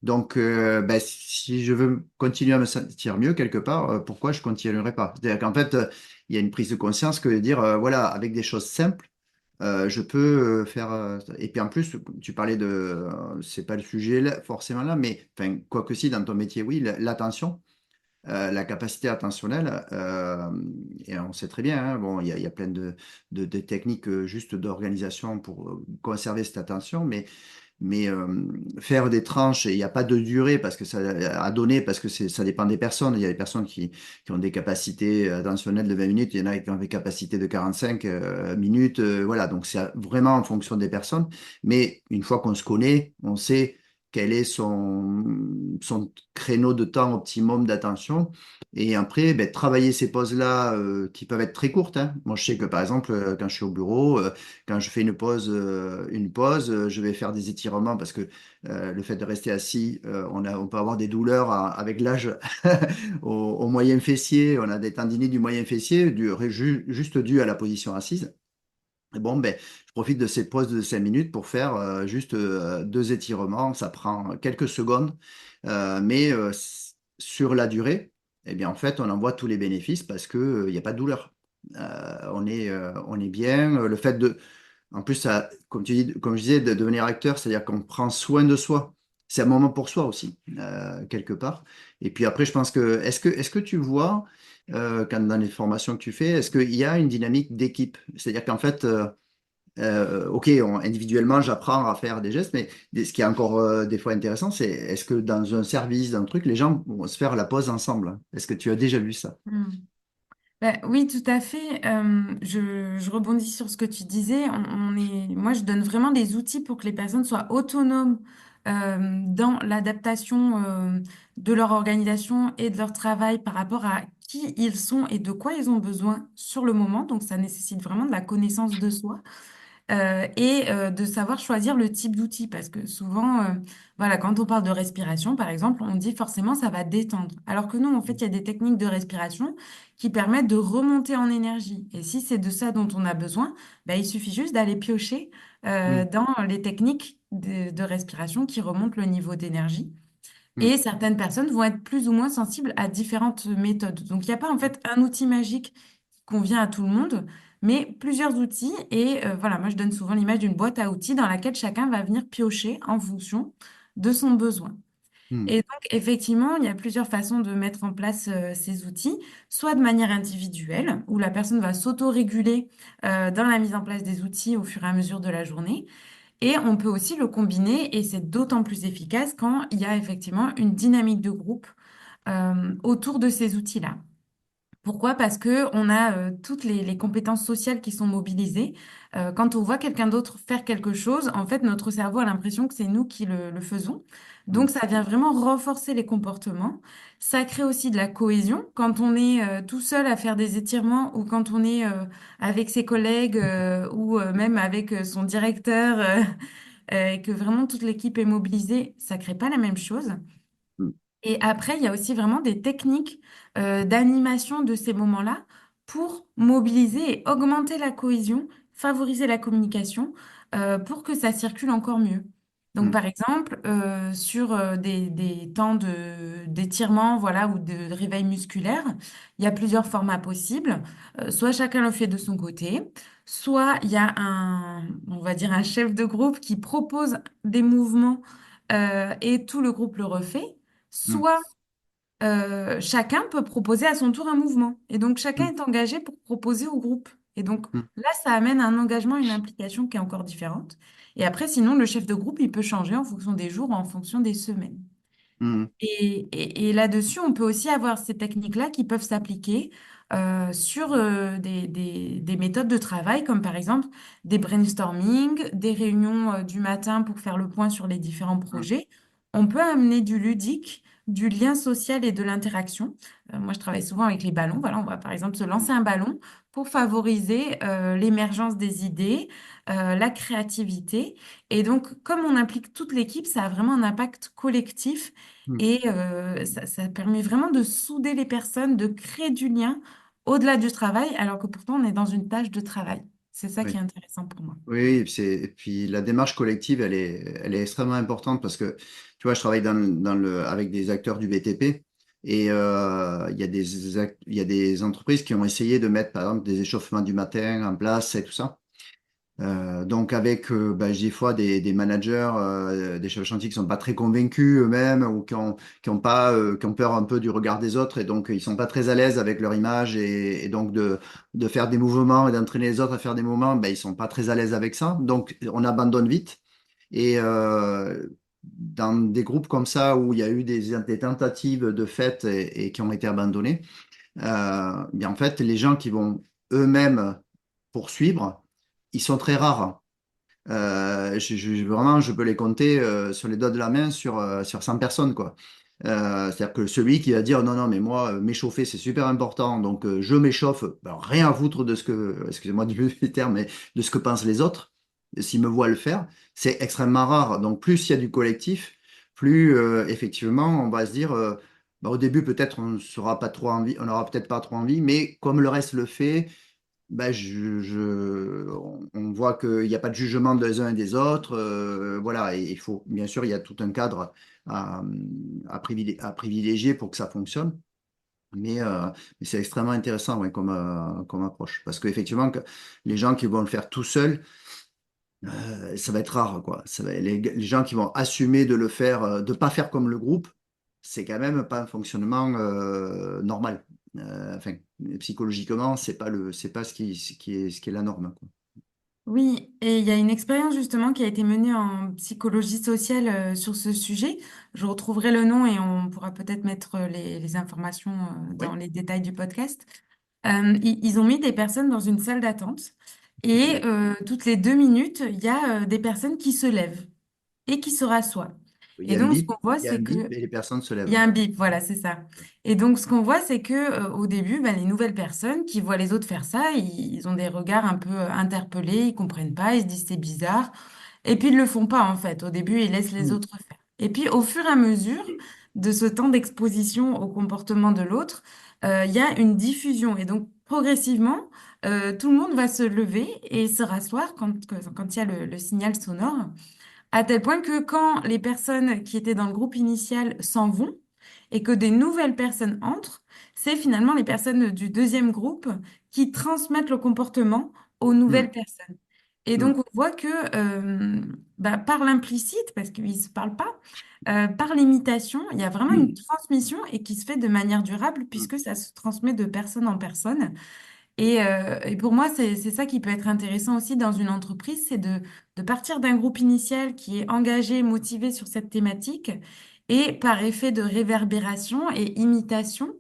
Speaker 1: Donc, ben, si je veux continuer à me sentir mieux quelque part, pourquoi je continuerai pas? C'est-à-dire qu'en fait, il y a une prise de conscience que de dire, voilà, avec des choses simples, je peux faire. Et puis en plus, tu parlais de, c'est pas le sujet forcément là, mais enfin, quoi que si, dans ton métier, oui, l'attention. La capacité attentionnelle, et on sait très bien, hein, bon, il y a plein de techniques juste d'organisation pour conserver cette attention, mais faire des tranches, et il n'y a pas de durée parce que ça a donné, parce que ça dépend des personnes. Il y a des personnes qui ont des capacités attentionnelles de 20 minutes, il y en a qui ont des capacités de 45 minutes, voilà, donc c'est vraiment en fonction des personnes. Mais une fois qu'on se connaît, on sait quel est son créneau de temps optimum d'attention. Et après, ben, travailler ces pauses-là qui peuvent être très courtes, hein. Moi, je sais que par exemple, quand je suis au bureau, quand je fais une pause, je vais faire des étirements parce que le fait de rester assis, on peut avoir des douleurs avec l'âge au moyen fessier. On a des tendinites du moyen fessier juste dû à la position assise. Et bon, ben, je profite de ces pauses de 5 minutes pour faire juste deux étirements. Ça prend quelques secondes, sur la durée, eh bien, en fait, on en voit tous les bénéfices parce qu'il n'y a pas de douleur. On est bien. Le fait en plus, ça, comme tu dis, comme je disais, de devenir acteur, c'est-à-dire qu'on prend soin de soi. C'est un moment pour soi aussi, quelque part. Et puis après, je pense que, est-ce que tu vois, quand dans les formations que tu fais, est-ce qu'il y a une dynamique d'équipe? C'est-à-dire qu'en fait, ok, individuellement, j'apprends à faire des gestes, mais ce qui est encore des fois intéressant, c'est est-ce que dans un service, dans un truc, les gens vont se faire la pause ensemble? Est-ce que tu as déjà vu ça?
Speaker 2: Hmm. Oui, tout à fait. Je rebondis sur ce que tu disais. Moi, je donne vraiment des outils pour que les personnes soient autonomes dans l'adaptation de leur organisation et de leur travail par rapport à qui ils sont et de quoi ils ont besoin sur le moment. Donc, ça nécessite vraiment de la connaissance de soi et de savoir choisir le type d'outil. Parce que souvent, voilà, quand on parle de respiration, par exemple, on dit forcément ça va détendre. Alors que non, en fait, il y a des techniques de respiration qui permettent de remonter en énergie. Et si c'est de ça dont on a besoin, bah, il suffit juste d'aller piocher
Speaker 1: Mm,
Speaker 2: dans les techniques de respiration qui remontent le niveau d'énergie.
Speaker 1: mm,
Speaker 2: Et certaines personnes vont être plus ou moins sensibles à différentes méthodes. Donc, il n'y a pas en fait un outil magique qui convient à tout le monde, mais plusieurs outils. Et voilà, moi, je donne souvent l'image d'une boîte à outils dans laquelle chacun va venir piocher en fonction de son besoin.
Speaker 1: mm,
Speaker 2: Et donc, effectivement, il y a plusieurs façons de mettre en place ces outils, soit de manière individuelle, où la personne va s'auto-réguler dans la mise en place des outils au fur et à mesure de la journée. Et on peut aussi le combiner, et c'est d'autant plus efficace quand il y a effectivement une dynamique de groupe autour de ces outils-là. Pourquoi? Parce que on a toutes les compétences sociales qui sont mobilisées. Quand on voit quelqu'un d'autre faire quelque chose, en fait, notre cerveau a l'impression que c'est nous qui le faisons. Donc,
Speaker 1: mm,
Speaker 2: ça vient vraiment renforcer les comportements. Ça crée aussi de la cohésion. Quand on est tout seul à faire des étirements ou quand on est avec ses collègues ou même avec son directeur et que vraiment toute l'équipe est mobilisée, ça crée pas la même chose.
Speaker 1: mm,
Speaker 2: Et après, il y a aussi vraiment des techniques d'animation de ces moments-là pour mobiliser et augmenter la cohésion, favoriser la communication pour que ça circule encore mieux. Donc,
Speaker 1: mm,
Speaker 2: par exemple, sur des temps d'étirement, voilà, ou de réveil musculaire, il y a plusieurs formats possibles. Soit chacun le fait de son côté, soit il y a on va dire, un chef de groupe qui propose des mouvements et tout le groupe le refait.
Speaker 1: mm,
Speaker 2: Soit chacun peut proposer à son tour un mouvement. Et donc, chacun
Speaker 1: mm,
Speaker 2: est engagé pour proposer au groupe. Et donc,
Speaker 1: mm,
Speaker 2: là, ça amène un engagement, une implication qui est encore différente. Et après, sinon, le chef de groupe, il peut changer en fonction des jours ou en fonction des semaines.
Speaker 1: mm,
Speaker 2: Et là-dessus, on peut aussi avoir ces techniques-là qui peuvent s'appliquer sur des méthodes de travail, comme par exemple des brainstorming, des réunions du matin pour faire le point sur les différents
Speaker 1: mm,
Speaker 2: projets. On peut amener du ludique, du lien social et de l'interaction. Moi, je travaille souvent avec les ballons. Voilà, on va par exemple se lancer un ballon pour favoriser l'émergence des idées, la créativité. Et donc, comme on implique toute l'équipe, ça a vraiment un impact collectif
Speaker 1: mm.
Speaker 2: et ça permet vraiment de souder les personnes, de créer du lien au-delà du travail, alors que pourtant on est dans une tâche de travail. C'est ça qui est
Speaker 1: Oui.
Speaker 2: intéressant pour moi.
Speaker 1: Oui, et puis la démarche collective, elle est extrêmement importante parce que, tu vois, je travaille avec des acteurs du BTP et il y a des entreprises qui ont essayé de mettre, par exemple, des échauffements du matin en place et tout ça. Donc avec des fois des managers, des chefs de chantier qui sont pas très convaincus eux-mêmes ou qui ont peur un peu du regard des autres et donc ils sont pas très à l'aise avec leur image et donc de faire des mouvements et d'entraîner les autres à faire des mouvements, ben, ils sont pas très à l'aise avec ça. Donc on abandonne vite et dans des groupes comme ça où il y a eu des tentatives de fait et qui ont été abandonnées, bien en fait les gens qui vont eux-mêmes poursuivre ils sont très rares. Vraiment, je peux les compter sur les doigts de la main sur 100 personnes, quoi. C'est-à-dire que celui qui va dire non, non, mais moi, m'échauffer, c'est super important, donc je m'échauffe, ben, rien à foutre de ce que, excusez-moi du terme, mais de ce que pensent les autres, s'ils me voient le faire, c'est extrêmement rare. Donc, plus il y a du collectif, plus effectivement, on va se dire, ben, au début, peut-être on sera pas trop envie, on n'aura peut-être pas trop envie, mais comme le reste le fait, ben on voit qu'il n'y a pas de jugement des uns et des autres. Voilà, et il faut, bien sûr, il y a tout un cadre à, à privilégier pour que ça fonctionne. Mais c'est extrêmement intéressant ouais, comme approche. Parce qu'effectivement, les gens qui vont le faire tout seuls, ça va être rare, quoi. Les gens qui vont assumer de le faire, de pas faire comme le groupe, c'est quand même pas un fonctionnement normal. Enfin, psychologiquement, c'est pas ce qui est la norme, quoi.
Speaker 2: Oui, et il y a une expérience justement qui a été menée en psychologie sociale sur ce sujet. Je retrouverai le nom et on pourra peut-être mettre les informations dans
Speaker 1: Oui.
Speaker 2: les détails du podcast. Ils ont mis des personnes dans une salle d'attente et
Speaker 1: Ok.
Speaker 2: toutes les 2 minutes, il y a des personnes qui se lèvent et qui se rassoient.
Speaker 1: Il y
Speaker 2: Et
Speaker 1: a un
Speaker 2: donc, ce
Speaker 1: bip,
Speaker 2: qu'on voit,
Speaker 1: il y a un
Speaker 2: c'est
Speaker 1: bip
Speaker 2: que
Speaker 1: et les personnes se
Speaker 2: il y
Speaker 1: lèvent.
Speaker 2: a un bip, voilà, c'est ça. Et donc, ce qu'on voit, c'est que au début, bah, les nouvelles personnes qui voient les autres faire ça, ils ont des regards un peu interpellés, ils comprennent pas, ils se disent c'est bizarre. Et puis, ils le font pas, en fait. Au début, ils laissent les
Speaker 1: Hmm.
Speaker 2: autres faire. Et puis, au fur et à mesure de ce temps d'exposition au comportement de l'autre, il y a une diffusion. Et donc, progressivement, tout le monde va se lever et se rasseoir quand il y a le signal sonore. À tel point que quand les personnes qui étaient dans le groupe initial s'en vont et que des nouvelles personnes entrent, c'est finalement les personnes du deuxième groupe qui transmettent le comportement aux
Speaker 1: Hmm.
Speaker 2: nouvelles personnes. Et
Speaker 1: Hmm.
Speaker 2: donc, on voit que bah, par l'implicite, parce qu'ils ne se parlent pas, par l'imitation, il y a vraiment une transmission et qui se fait de manière durable
Speaker 1: Hmm.
Speaker 2: puisque ça se transmet de personne en personne. Et pour moi, c'est ça qui peut être intéressant aussi dans une entreprise, c'est de partir d'un groupe initial qui est engagé, motivé sur cette thématique, et par effet de réverbération et imitation,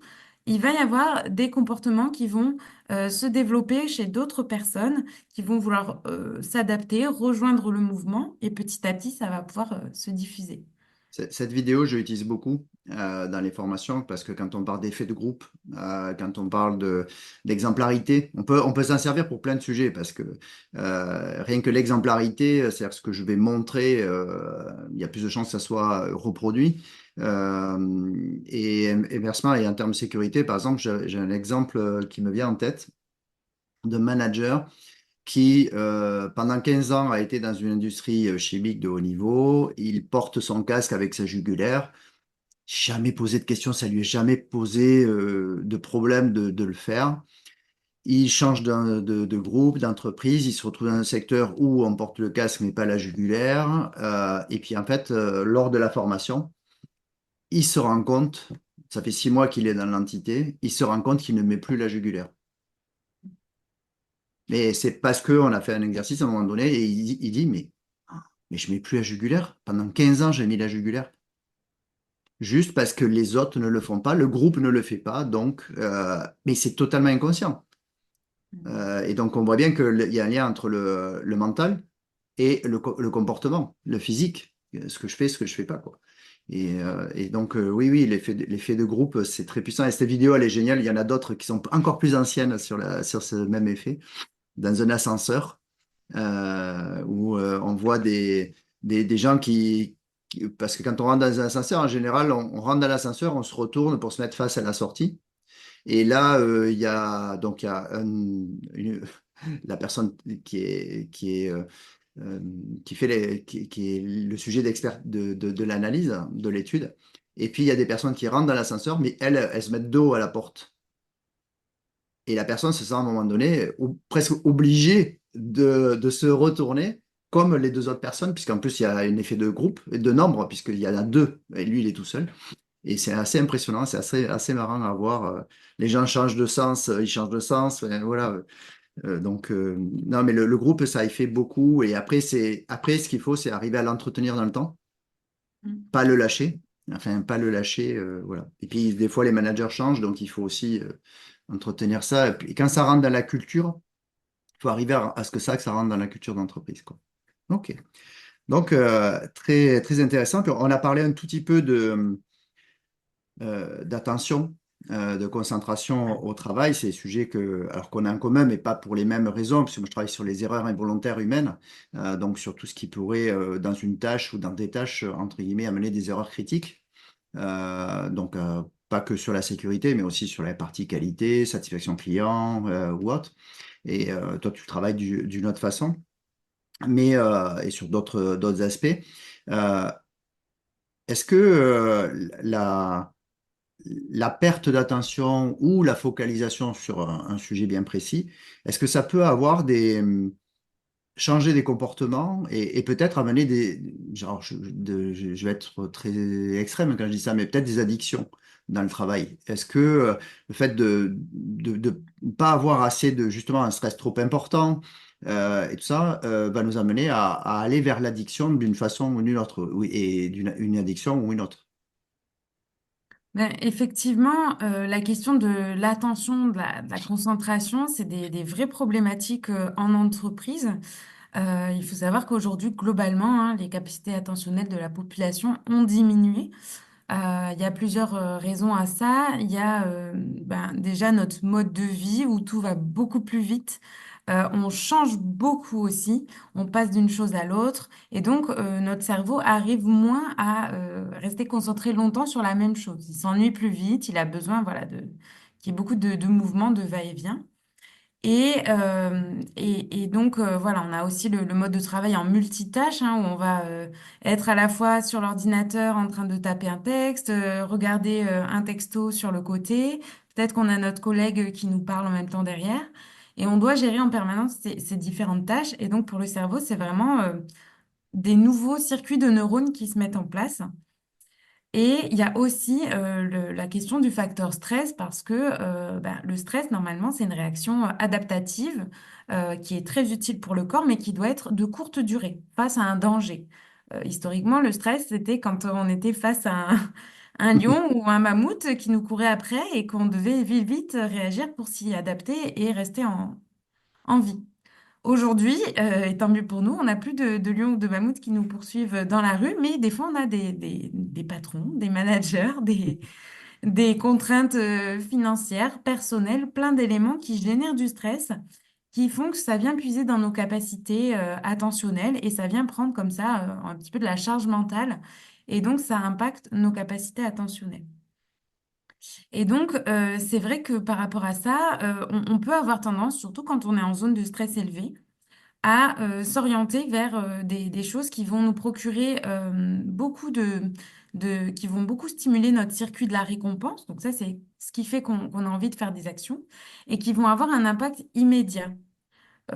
Speaker 2: il va y avoir des comportements qui vont se développer chez d'autres personnes, qui vont vouloir s'adapter, rejoindre le mouvement, et petit à petit, ça va pouvoir se diffuser.
Speaker 1: Cette vidéo, je l'utilise beaucoup dans les formations parce que quand on parle d'effet de groupe, quand on parle d'exemplarité, on peut s'en servir pour plein de sujets parce que rien que l'exemplarité, c'est-à-dire ce que je vais montrer, il y a plus de chances que ça soit reproduit. Et inversement, et en termes de sécurité, par exemple, j'ai un exemple qui me vient en tête de manager qui, pendant 15 ans, a été dans une industrie chimique de haut niveau. Il porte son casque avec sa jugulaire. Jamais posé de questions, ça lui est jamais posé de problème de le faire. Il change de groupe, d'entreprise, il se retrouve dans un secteur où on porte le casque mais pas la jugulaire. Et puis en fait, lors de la formation, il se rend compte, ça fait 6 mois qu'il est dans l'entité, il se rend compte qu'il ne met plus la jugulaire. Mais c'est parce qu'on a fait un exercice à un moment donné et il dit, mais je mets plus la jugulaire. Pendant 15 ans, j'ai mis la jugulaire. Juste parce que les autres ne le font pas, le groupe ne le fait pas, donc, mais c'est totalement inconscient. Et donc, on voit bien qu'il y a un lien entre le mental et le comportement, le physique, ce que je fais, ce que je fais pas, quoi. Et donc, oui, oui, l'effet de groupe, c'est très puissant. Et cette vidéo, elle est géniale. Il y en a d'autres qui sont encore plus anciennes sur ce même effet, dans un ascenseur où on voit des gens Parce que quand on rentre dans un ascenseur, en général, on rentre dans l'ascenseur, on se retourne pour se mettre face à la sortie. Et là, il y a la personne euh, qui fait qui est le sujet d'expert de l'analyse, de l'étude. Et puis, il y a des personnes qui rentrent dans l'ascenseur, mais elles se mettent dos à la porte. Et la personne se sent à un moment donné presque obligée de se retourner comme les deux autres personnes, puisqu'en plus il y a un effet de groupe, de nombre, puisqu'il y en a deux, et lui il est tout seul. Et c'est assez impressionnant, c'est assez marrant à voir. Les gens changent de sens, ils changent de sens, voilà. Donc, non, mais le groupe, ça y fait beaucoup. Et après ce qu'il faut, c'est arriver à l'entretenir dans le temps,
Speaker 2: Mm.
Speaker 1: pas le lâcher. Enfin, pas le lâcher, voilà. Et puis, des fois, les managers changent, donc il faut aussi entretenir ça. Et quand ça rentre dans la culture, il faut arriver à ce que ça rentre dans la culture d'entreprise, quoi. OK. Donc, très, très intéressant. Puis, on a parlé un tout petit peu d'attention, de concentration au travail. C'est des sujets alors qu'on a en commun, mais pas pour les mêmes raisons, parce que moi, je travaille sur les erreurs involontaires humaines, donc sur tout ce qui pourrait, dans une tâche ou dans des tâches, entre guillemets, amener des erreurs critiques. Donc, pas que sur la sécurité, mais aussi sur la partie qualité, satisfaction client ou autre. Et toi, tu travailles d'une autre façon, mais et sur d'autres aspects. Euh, Est-ce que la perte d'attention ou la focalisation sur un sujet bien précis, est-ce que ça peut avoir changer des comportements et peut-être amener genre, je vais être très extrême quand je dis ça, mais peut-être des addictions dans le travail. Est-ce que le fait de pas avoir assez justement, un stress trop important et tout ça va nous amener à aller vers l'addiction d'une façon ou d'une autre, oui, et une addiction ou une autre.
Speaker 2: Ben, effectivement, la question de l'attention, de la concentration, c'est des vraies problématiques en entreprise. Il faut savoir qu'aujourd'hui, globalement, hein, les capacités attentionnelles de la population ont diminué. Il y a plusieurs raisons à ça. Il y a déjà notre mode de vie où tout va beaucoup plus vite. On change beaucoup aussi. On passe d'une chose à l'autre. Et donc, notre cerveau arrive moins à rester concentré longtemps sur la même chose. Il s'ennuie plus vite. Il a besoin, voilà, qu'il y ait beaucoup de mouvements, de va-et-vient. Et donc, voilà, on a aussi le mode de travail en multitâche, hein, où on va être à la fois sur l'ordinateur en train de taper un texte, regarder un texto sur le côté. Peut-être qu'on a notre collègue qui nous parle en même temps derrière. Et on doit gérer en permanence ces différentes tâches. Et donc, pour le cerveau, c'est vraiment des nouveaux circuits de neurones qui se mettent en place. Et il y a aussi la question du facteur stress parce que le stress, normalement, c'est une réaction adaptative qui est très utile pour le corps, mais qui doit être de courte durée face à un danger. Historiquement, le stress, c'était quand on était face à un lion ou un mammouth qui nous courait après et qu'on devait vite, vite réagir pour s'y adapter et rester en vie. Aujourd'hui, et tant mieux pour nous, on n'a plus de lions ou de mammouths qui nous poursuivent dans la rue, mais des fois, on a des patrons, des managers, des contraintes financières, personnelles, plein d'éléments qui génèrent du stress, qui font que ça vient puiser dans nos capacités attentionnelles et ça vient prendre comme ça un petit peu de la charge mentale. Et donc, ça impacte nos capacités attentionnelles. Et donc, c'est vrai que par rapport à ça, on peut avoir tendance, surtout quand on est en zone de stress élevé, à s'orienter vers des choses qui vont nous procurer beaucoup qui vont beaucoup stimuler notre circuit de la récompense. Donc ça, c'est ce qui fait qu'on a envie de faire des actions et qui vont avoir un impact immédiat.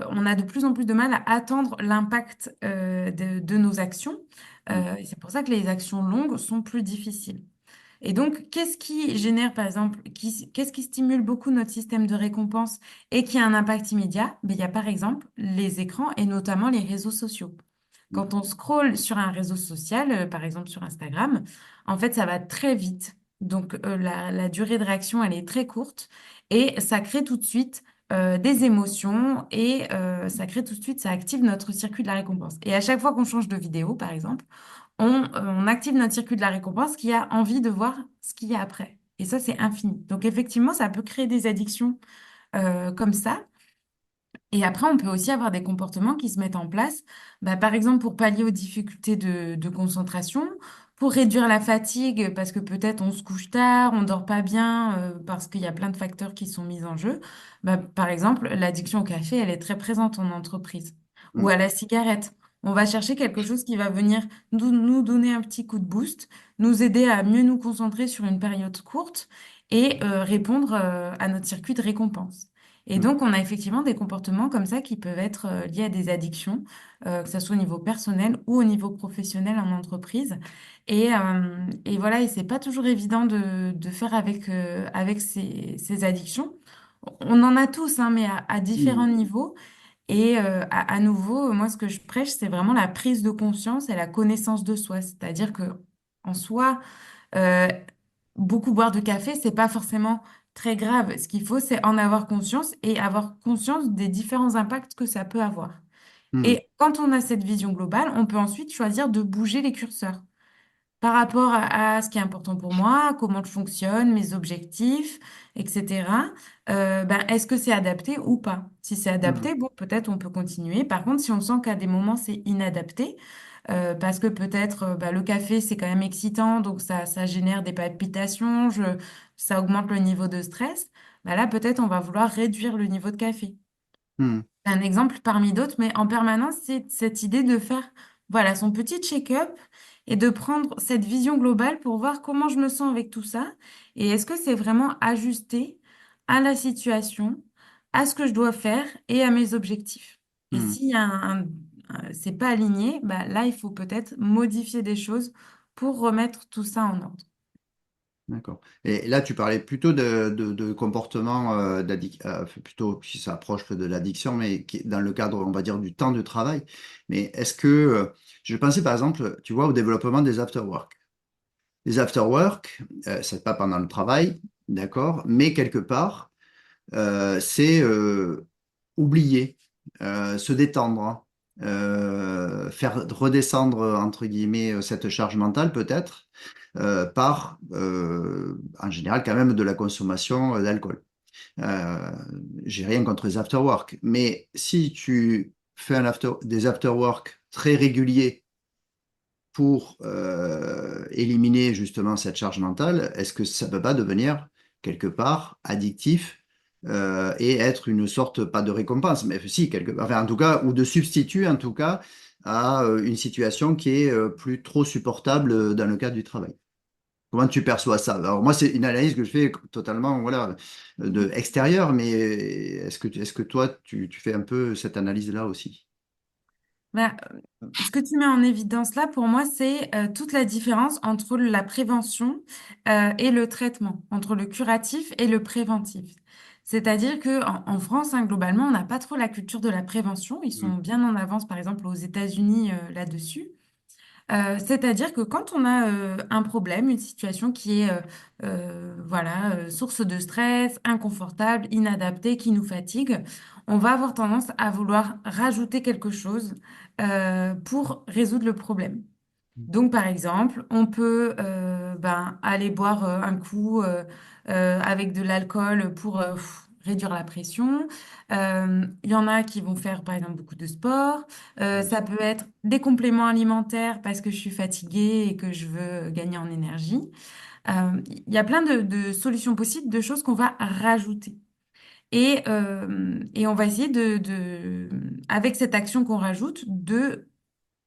Speaker 2: On a de plus en plus de mal à attendre l'impact de nos actions. Et c'est pour ça que les actions longues sont plus difficiles. Et donc, qu'est-ce qui génère, par exemple, qu'est-ce qui stimule beaucoup notre système de récompense et qui a un impact immédiat? Ben, il y a par exemple les écrans et notamment les réseaux sociaux. Quand on scrolle sur un réseau social, par exemple sur Instagram, en fait, ça va très vite. Donc, la durée de réaction, elle est très courte et ça crée tout de suite des émotions et ça crée tout de suite, ça active notre circuit de la récompense. Et à chaque fois qu'on change de vidéo, par exemple, on active notre circuit de la récompense qui a envie de voir ce qu'il y a après. Et ça, c'est infini. Donc, effectivement, ça peut créer des addictions comme ça. Et après, on peut aussi avoir des comportements qui se mettent en place, par exemple pour pallier aux difficultés de concentration, pour réduire la fatigue, parce que peut-être on se couche tard, on dort pas bien, parce qu'il y a plein de facteurs qui sont mis en jeu. Par exemple, l'addiction au café, elle est très présente en entreprise, ou
Speaker 1: Mm.
Speaker 2: à la cigarette. On va chercher quelque chose qui va venir nous donner un petit coup de boost, nous aider à mieux nous concentrer sur une période courte et répondre à notre circuit de récompense. Et
Speaker 1: Mm.
Speaker 2: donc, on a effectivement des comportements comme ça qui peuvent être liés à des addictions, que ce soit au niveau personnel ou au niveau professionnel en entreprise. Et voilà, et c'est pas toujours évident de faire avec ces addictions. On en a tous, hein, mais à différents
Speaker 1: Mm.
Speaker 2: niveaux. Et à nouveau, moi, ce que je prêche, c'est vraiment la prise de conscience et la connaissance de soi. C'est-à-dire que en soi, euh, beaucoup boire de café, c'est pas forcément très grave. Ce qu'il faut, c'est en avoir conscience et avoir conscience des différents impacts que ça peut avoir.
Speaker 1: Mm.
Speaker 2: Et quand on a cette vision globale, on peut ensuite choisir de bouger les curseurs par rapport à ce qui est important pour moi, comment je fonctionne, mes objectifs, etc. Est-ce que c'est adapté ou pas? Si c'est
Speaker 1: Mm.
Speaker 2: adapté, bon, peut-être on peut continuer. Par contre, si on sent qu'à des moments c'est inadapté, parce que peut-être le café c'est quand même excitant, donc ça génère des palpitations, ça augmente le niveau de stress, là peut-être on va vouloir réduire le niveau de café.
Speaker 1: Mm.
Speaker 2: Un exemple parmi d'autres, mais en permanence, c'est cette idée de faire voilà, son petit check-up et de prendre cette vision globale pour voir comment je me sens avec tout ça et est-ce que c'est vraiment ajusté à la situation, à ce que je dois faire et à mes objectifs. Et
Speaker 1: Mm.
Speaker 2: s'il y a c'est pas aligné, là, il faut peut-être modifier des choses pour remettre tout ça en ordre.
Speaker 1: D'accord. Et là, tu parlais plutôt de comportements plutôt qui s'approchent de l'addiction, mais dans le cadre, on va dire, du temps de travail. Mais est-ce que, je pensais par exemple, tu vois, au développement des after-work. Les after-work, c'est pas pendant le travail, d'accord, mais quelque part, c'est oublier, se détendre, hein, faire redescendre, entre guillemets, cette charge mentale peut-être, par, en général, quand même de la consommation d'alcool. Euh, j'ai rien contre les after-work, mais si tu fais des after-work très réguliers pour éliminer justement cette charge mentale, est-ce que ça ne peut pas devenir quelque part addictif et être une sorte, pas de récompense, mais si, enfin, en tout cas, ou de substitut en tout cas à une situation qui est plus trop supportable dans le cadre du travail. Comment tu perçois ça? Alors moi, c'est une analyse que je fais totalement, voilà, de extérieur, mais est-ce que toi, tu fais un peu cette analyse-là aussi?
Speaker 2: Bah, ce que tu mets en évidence là, pour moi, c'est toute la différence entre la prévention et le traitement, entre le curatif et le préventif. C'est-à-dire que en France, hein, globalement, on n'a pas trop la culture de la prévention. Ils
Speaker 1: Mm,
Speaker 2: sont bien en avance, par exemple, aux États-Unis là-dessus. C'est-à-dire que quand on a un problème, une situation qui est voilà, source de stress, inconfortable, inadaptée, qui nous fatigue, on va avoir tendance à vouloir rajouter quelque chose pour résoudre le problème. Donc, par exemple, on peut aller boire un coup avec de l'alcool pour réduire la pression. Il y en a qui vont faire, par exemple, beaucoup de sport.
Speaker 1: mm,
Speaker 2: Ça peut être des compléments alimentaires parce que je suis fatiguée et que je veux gagner en énergie. Il y a plein de solutions possibles, de choses qu'on va rajouter. Et on va essayer avec cette action qu'on rajoute, de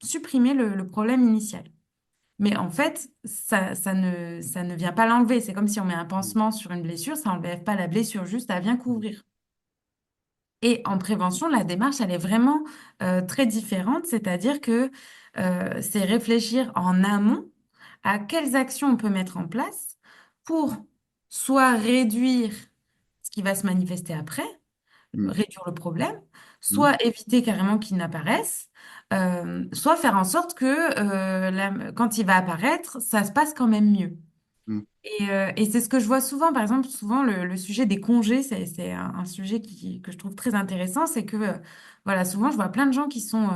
Speaker 2: supprimer le problème initial. Mais en fait, ça ne vient pas l'enlever. C'est comme si on met un
Speaker 1: mm,
Speaker 2: pansement sur une blessure, ça n'enlève pas la blessure, juste ça vient couvrir. Et en prévention, la démarche, elle est vraiment très différente, c'est-à-dire que c'est réfléchir en amont à quelles actions on peut mettre en place pour soit réduire ce qui va se manifester après,
Speaker 1: mm,
Speaker 2: réduire le problème,
Speaker 1: mm,
Speaker 2: soit éviter carrément qu'il n'apparaisse, soit faire en sorte que quand il va apparaître, ça se passe quand même mieux.
Speaker 1: mm,
Speaker 2: Et c'est ce que je vois souvent, par exemple, souvent le sujet des congés, c'est un sujet que je trouve très intéressant, c'est que voilà, souvent je vois plein de gens qui sont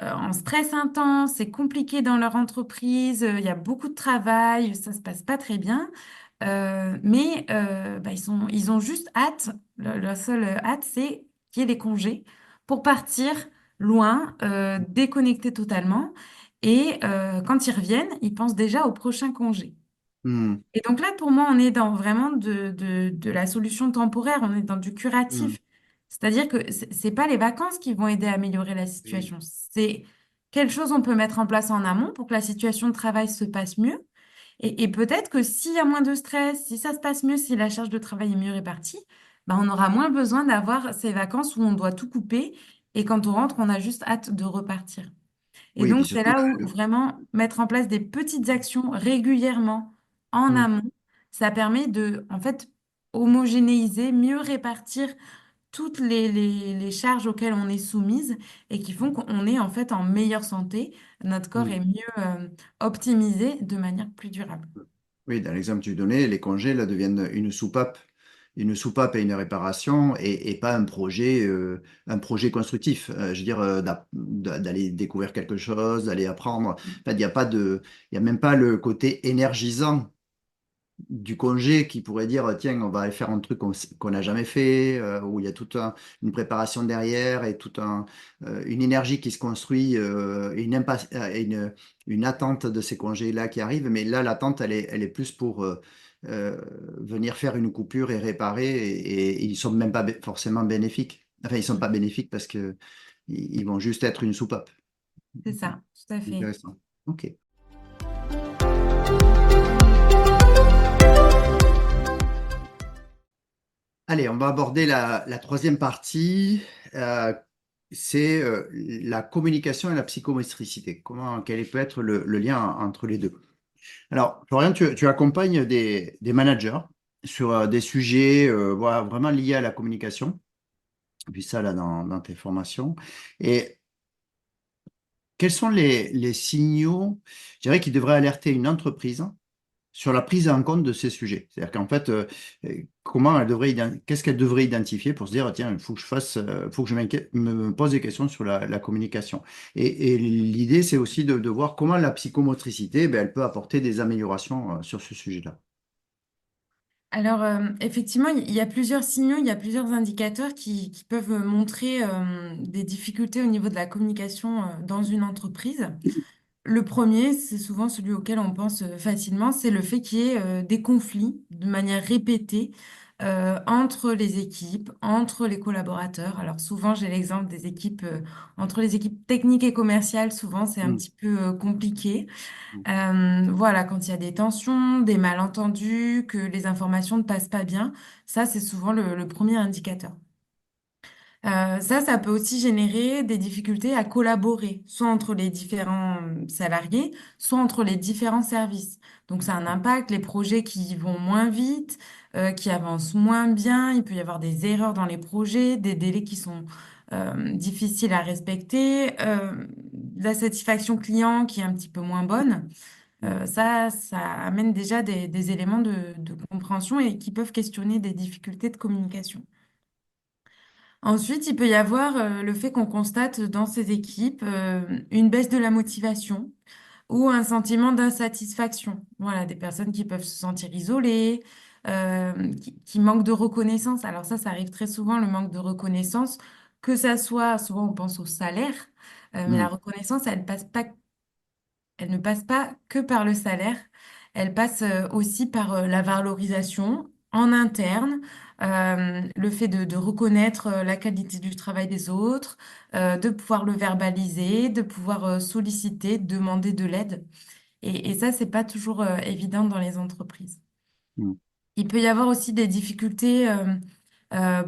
Speaker 2: en stress intense, c'est compliqué dans leur entreprise, il y a beaucoup de travail, ça se passe pas très bien, mais ils ont juste hâte, leur seule hâte, c'est qu'il y ait des congés pour partir loin, déconnecter totalement, et quand ils reviennent, ils pensent déjà au prochain congé.
Speaker 1: mm,
Speaker 2: Et donc là, pour moi, on est dans vraiment de la solution temporaire, on est dans du
Speaker 1: mm.
Speaker 2: curatif. C'est-à-dire que c'est pas les vacances qui vont aider à améliorer la
Speaker 1: Oui,
Speaker 2: situation. C'est quelque chose on peut mettre en place en amont pour que la situation de travail se passe mieux. Et peut-être que s'il y a moins de stress, si ça se passe mieux, si la charge de travail est mieux répartie, ben on aura moins besoin d'avoir ces vacances où on doit tout couper et quand on rentre, on a juste hâte de repartir. Et
Speaker 1: oui, et puis
Speaker 2: donc, c'est
Speaker 1: surtout,
Speaker 2: là où vraiment mettre en place des petites actions régulièrement en
Speaker 1: mm,
Speaker 2: amont, ça permet de, en fait, homogénéiser, mieux répartir toutes les charges auxquelles on est soumise et qui font qu'on est en fait en meilleure santé, notre corps
Speaker 1: mm.
Speaker 2: est mieux optimisé de manière plus durable.
Speaker 1: Oui, dans l'exemple que tu donnais, les congés là, deviennent une soupape et une réparation et pas un projet constructif. Je veux dire, d'aller découvrir quelque chose, d'aller apprendre. En fait, il y a même pas le côté énergisant du congé qui pourrait dire, tiens, on va aller faire un truc qu'on n'a jamais fait, où il y a toute une préparation derrière et une énergie qui se construit, une attente de ces congés-là qui arrivent. Mais là, l'attente, elle est plus pour euh, venir faire une coupure et réparer, et ils sont même pas forcément bénéfiques. Enfin, ils sont pas bénéfiques parce que ils vont juste être une soupape.
Speaker 2: C'est ça, tout à fait.
Speaker 1: Intéressant. Ok. Allez, on va aborder la troisième partie. euh, c'est la communication et la psychomotricité. Quel peut être le lien entre les deux? Alors, Florian, tu accompagnes des managers sur des sujets voilà, vraiment liés à la communication. J'ai vu ça là dans tes formations. Et quels sont les signaux, je dirais, qui devraient alerter une entreprise sur la prise en compte de ces sujets. C'est-à-dire qu'en fait, qu'est-ce qu'elle devrait identifier pour se dire, tiens, il faut que je fasse, faut que me pose des questions sur la communication. Et l'idée, c'est aussi de voir comment la psychomotricité, ben, elle peut apporter des améliorations sur ce sujet-là.
Speaker 2: Alors, effectivement, il y a plusieurs signaux, il y a plusieurs indicateurs qui peuvent montrer des difficultés au niveau de la communication dans une entreprise. Le premier, c'est souvent celui auquel on pense facilement, c'est le fait qu'il y ait des conflits de manière répétée entre les équipes, entre les collaborateurs. Alors souvent, j'ai l'exemple des équipes, entre les équipes techniques et commerciales, souvent c'est un
Speaker 1: Mm,
Speaker 2: petit peu compliqué.
Speaker 1: mm,
Speaker 2: Voilà, quand il y a des tensions, des malentendus, que les informations ne passent pas bien, ça c'est souvent le premier indicateur. Ça peut aussi générer des difficultés à collaborer, soit entre les différents salariés, soit entre les différents services. Donc, ça a un impact, les projets qui vont moins vite, qui avancent moins bien, il peut y avoir des erreurs dans les projets, des délais qui sont difficiles à respecter, la satisfaction client qui est un petit peu moins bonne.
Speaker 1: mm,
Speaker 2: Ça amène déjà des éléments de compréhension et qui peuvent questionner des difficultés de communication. Ensuite, il peut y avoir le fait qu'on constate dans ces équipes une baisse de la motivation ou un sentiment d'insatisfaction. Voilà, des personnes qui peuvent se sentir isolées, qui manquent de reconnaissance. Alors ça arrive très souvent, le manque de reconnaissance, que ça soit, souvent on pense au salaire, mais la
Speaker 1: mm,
Speaker 2: reconnaissance, elle ne passe pas que par le salaire, elle passe aussi par la valorisation en interne, le fait de reconnaître la qualité du travail des autres, de pouvoir le verbaliser, de pouvoir solliciter, demander de l'aide. Et ça, c'est pas toujours évident dans les entreprises.
Speaker 1: mm,
Speaker 2: Il peut y avoir aussi des difficultés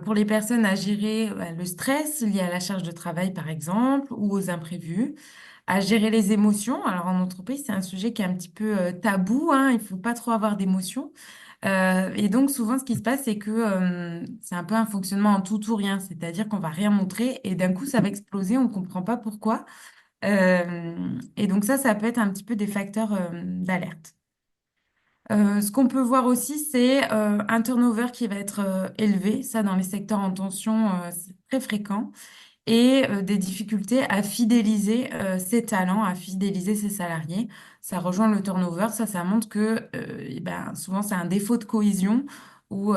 Speaker 2: pour les personnes à gérer le stress lié à la charge de travail, par exemple, ou aux imprévus, à gérer les émotions. Alors, en entreprise, c'est un sujet qui est un petit peu tabou, hein, il faut pas trop avoir d'émotions. Et donc, souvent, ce qui se passe, c'est que c'est un peu un fonctionnement en tout ou rien, c'est-à-dire qu'on va rien montrer et d'un coup, ça va exploser, on ne comprend pas pourquoi. Et donc, ça peut être un petit peu des facteurs d'alerte. Ce qu'on peut voir aussi, c'est un turnover qui va être élevé. Ça, dans les secteurs en tension, c'est très fréquent. Et des difficultés à fidéliser ses talents, à fidéliser ses salariés. Ça rejoint le turnover. Ça montre que eh ben, souvent, c'est un défaut de cohésion ou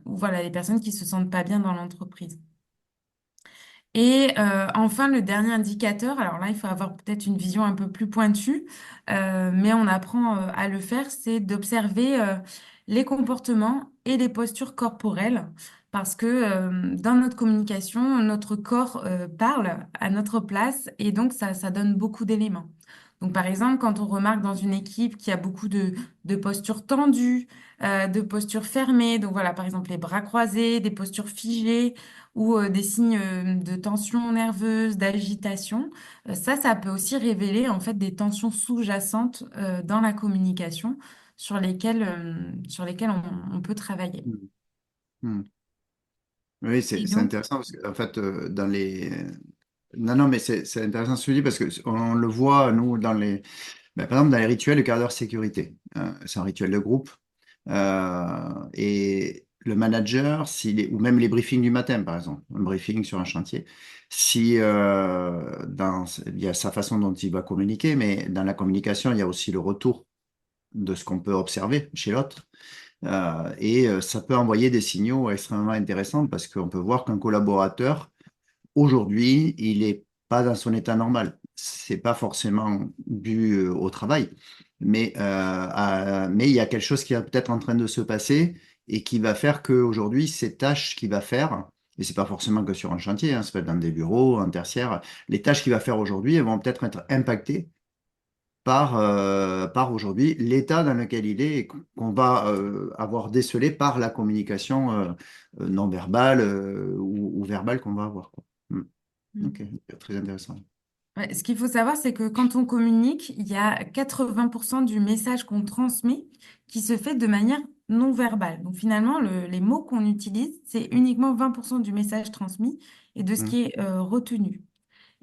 Speaker 2: voilà, les personnes qui se sentent pas bien dans l'entreprise. Et enfin, le dernier indicateur, alors là, il faut avoir peut-être une vision un peu plus pointue, mais on apprend à le faire, c'est d'observer les comportements et les postures corporelles, parce que dans notre communication, notre corps parle à notre place, et donc ça donne beaucoup d'éléments. Donc, par exemple, quand on remarque dans une équipe qu'il y a beaucoup de postures tendues, de postures fermées, donc voilà, par exemple, les bras croisés, des postures figées, ou des signes de tension nerveuse, d'agitation. Ça peut aussi révéler en fait des tensions sous-jacentes dans la communication sur lesquelles on peut travailler.
Speaker 1: mm, mm. Oui,
Speaker 2: Et
Speaker 1: c'est
Speaker 2: donc,
Speaker 1: intéressant parce qu'en fait, non, non, mais c'est intéressant ce que tu dis parce que on le voit, nous, par exemple, dans les rituels de quart d'heure sécurité. C'est un rituel de groupe. Et le manager, ou même les briefings du matin, par exemple, un briefing sur un chantier, si il y a sa façon dont il va communiquer, mais dans la communication, il y a aussi le retour de ce qu'on peut observer chez l'autre. Ça peut envoyer des signaux extrêmement intéressants parce qu'on peut voir qu'un collaborateur, aujourd'hui, il n'est pas dans son état normal. C'est pas forcément dû au travail, mais il y a quelque chose qui est peut-être en train de se passer et qui va faire qu'aujourd'hui, ces tâches qu'il va faire, et c'est pas forcément que sur un chantier, hein, ça peut être dans des bureaux, en tertiaire, les tâches qu'il va faire aujourd'hui, elles vont peut-être être impactées par aujourd'hui l'état dans lequel il est et qu'on va avoir décelé par la communication non verbale ou verbale qu'on va avoir, quoi. Hmm. Ok, très intéressant.
Speaker 2: ouais, ce qu'il faut savoir, c'est que quand on communique, il y a 80% du message qu'on transmet qui se fait de manière non verbale. Donc finalement, les mots qu'on utilise, c'est uniquement 20% du message transmis et de ce
Speaker 1: Hmm.
Speaker 2: qui est retenu.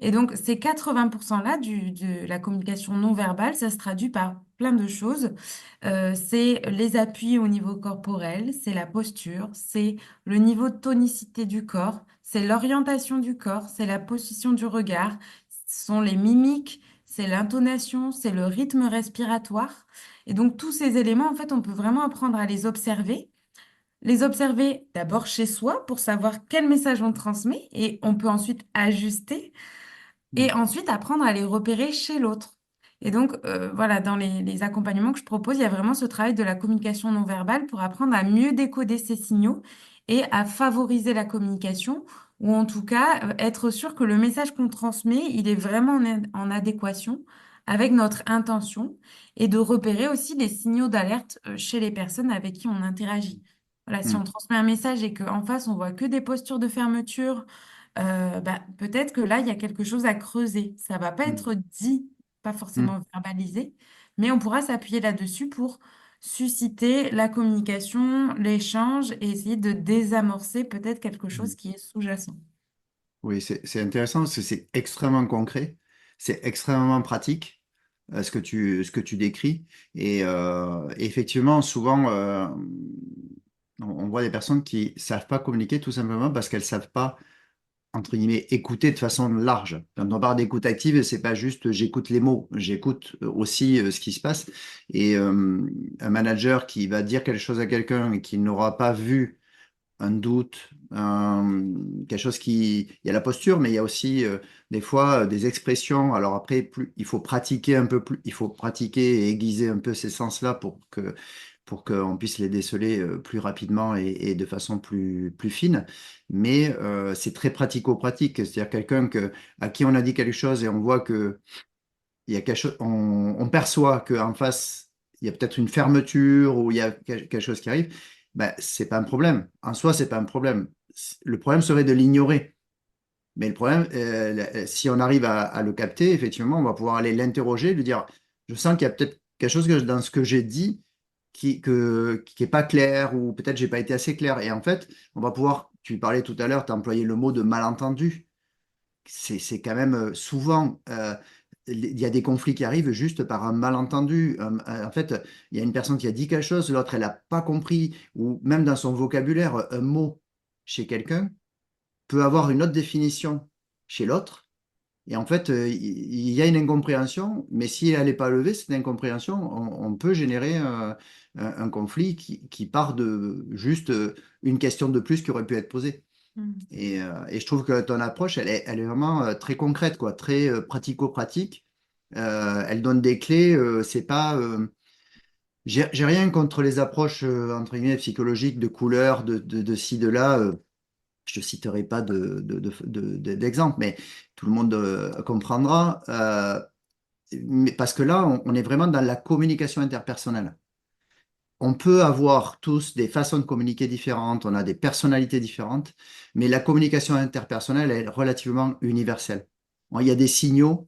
Speaker 2: Et donc, ces 80%-là de la communication non verbale, ça se traduit par plein de choses. C'est les appuis au niveau corporel, c'est la posture, c'est le niveau de tonicité du corps, c'est l'orientation du corps, c'est la position du regard, ce sont les mimiques, c'est l'intonation, c'est le rythme respiratoire. Et donc tous ces éléments, en fait, on peut vraiment apprendre à les observer d'abord chez soi pour savoir quel message on transmet et on peut ensuite ajuster et
Speaker 1: Mm.
Speaker 2: ensuite apprendre à les repérer chez l'autre. Et donc, voilà, dans les accompagnements que je propose, il y a vraiment ce travail de la communication non verbale pour apprendre à mieux décoder ces signaux et à favoriser la communication, ou en tout cas, être sûr que le message qu'on transmet, il est vraiment en adéquation avec notre intention et de repérer aussi les signaux d'alerte, chez les personnes avec qui on interagit. Voilà, si on
Speaker 1: Mm.
Speaker 2: transmet un message et qu'en face, on voit que des postures de fermeture, bah, peut-être que là, il y a quelque chose à creuser. Ça va pas
Speaker 1: Mm.
Speaker 2: être dit, pas
Speaker 1: Mm.
Speaker 2: forcément verbalisé, mais on pourra s'appuyer là-dessus pour susciter la communication, l'échange et essayer de désamorcer peut-être quelque chose
Speaker 1: Mm.
Speaker 2: qui est sous-jacent.
Speaker 1: Oui, c'est intéressant parce que c'est extrêmement concret, c'est extrêmement pratique ce que tu décris. Et effectivement, souvent, on voit des personnes qui savent pas communiquer tout simplement parce qu'elles savent pas, entre guillemets, écouter de façon large. Quand on parle d'écoute active, c'est pas juste j'écoute les mots, j'écoute aussi ce qui se passe. Et un manager qui va dire quelque chose à quelqu'un et qui n'aura pas vu un doute, quelque chose qui... Il y a la posture, mais il y a aussi des fois des expressions. Alors après, plus, il faut pratiquer un peu plus, il faut pratiquer et aiguiser un peu ces sens-là pour qu'on puisse les déceler plus rapidement et de façon plus fine. Mais c'est très pratico-pratique. C'est-à-dire quelqu'un à qui on a dit quelque chose et on voit que il y a quelque chose, on perçoit qu'en face, il y a peut-être une fermeture ou il y a quelque chose qui arrive, ben, c'est pas un problème. En soi, c'est pas un problème. Le problème serait de l'ignorer. Mais le problème, si on arrive à le capter, effectivement, on va pouvoir aller l'interroger, lui dire, je sens qu'il y a peut-être quelque chose dans ce que j'ai dit qui est pas clair ou peut-être j'ai pas été assez clair. Et en fait, on va pouvoir, tu parlais tout à l'heure, tu as employé le mot de malentendu. C'est quand même souvent, il y a des conflits qui arrivent juste par un malentendu. En fait, il y a une personne qui a dit quelque chose, l'autre, elle n'a pas compris, ou même dans son vocabulaire, un mot chez quelqu'un peut avoir une autre définition chez l'autre. Et en fait, il y a une incompréhension, mais si elle n'est pas levée, cette incompréhension, on peut générer un conflit qui part de juste une question de plus qui aurait pu être posée.
Speaker 2: Mm.
Speaker 1: Et je trouve que ton approche, elle est vraiment très concrète, quoi, très pratico-pratique. Elle donne des clés. C'est pas, j'ai rien contre les approches entre guillemets psychologiques de couleurs, de ci, de là. Je ne citerai pas d'exemple, mais tout le monde comprendra. Mais parce que là, on est vraiment dans la communication interpersonnelle. On peut avoir tous des façons de communiquer différentes, on a des personnalités différentes, mais la communication interpersonnelle est relativement universelle. Bon, il y a des signaux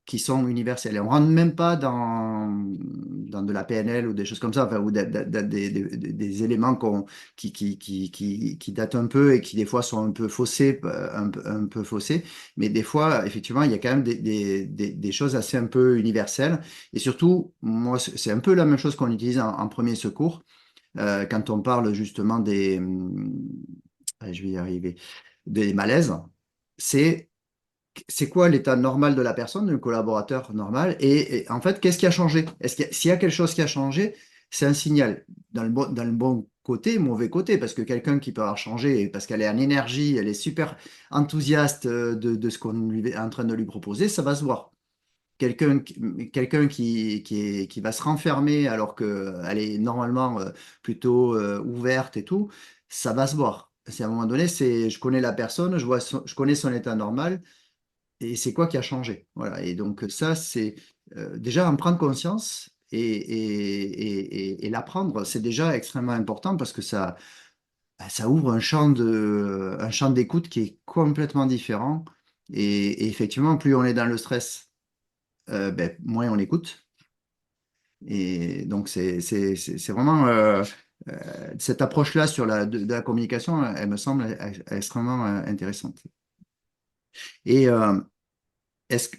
Speaker 1: qui sont universels. Et on ne rentre même pas dans de la PNL ou des choses comme ça, enfin, ou des éléments qui datent un peu et qui des fois sont un peu faussés, un peu faussés. Mais des fois, effectivement, il y a quand même des choses assez un peu universelles. Et surtout, moi, c'est un peu la même chose qu'on utilise en premier secours quand on parle justement je vais y arriver, des malaises. C'est c'est quoi l'état normal de la personne, du collaborateur normal, et en fait, qu'est-ce qui a changé? S'il y a quelque chose qui a changé, c'est un signal dans le bon côté, mauvais côté, parce que quelqu'un qui peut avoir changé, parce qu'elle est en énergie, elle est super enthousiaste de ce qu'on lui est en train de lui proposer, ça va se voir. Quelqu'un qui va se renfermer alors qu'elle est normalement plutôt ouverte et tout, ça va se voir. C'est à un moment donné, je connais la personne, je connais son état normal, et c'est quoi qui a changé? Voilà. Et donc ça, c'est déjà en prendre conscience et l'apprendre, c'est déjà extrêmement important parce que ça ouvre un champ d'écoute qui est complètement différent. Et effectivement, plus on est dans le stress, ben, moins on écoute. Et donc c'est vraiment cette approche-là de la communication, elle me semble extrêmement intéressante. Et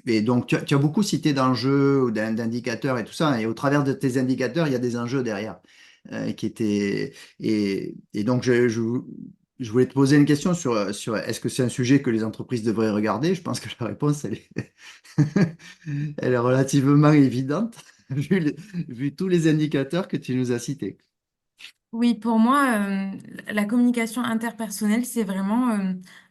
Speaker 1: Et donc, tu as beaucoup cité d'enjeux ou d'indicateurs et tout ça, et au travers de tes indicateurs, il y a des enjeux derrière qui étaient. Et donc, je voulais te poser une question sur est-ce que c'est un sujet que les entreprises devraient regarder? Je pense que la réponse, elle est relativement évidente, vu, vu tous les indicateurs que tu nous as cités.
Speaker 2: Oui, pour moi, la communication interpersonnelle, c'est vraiment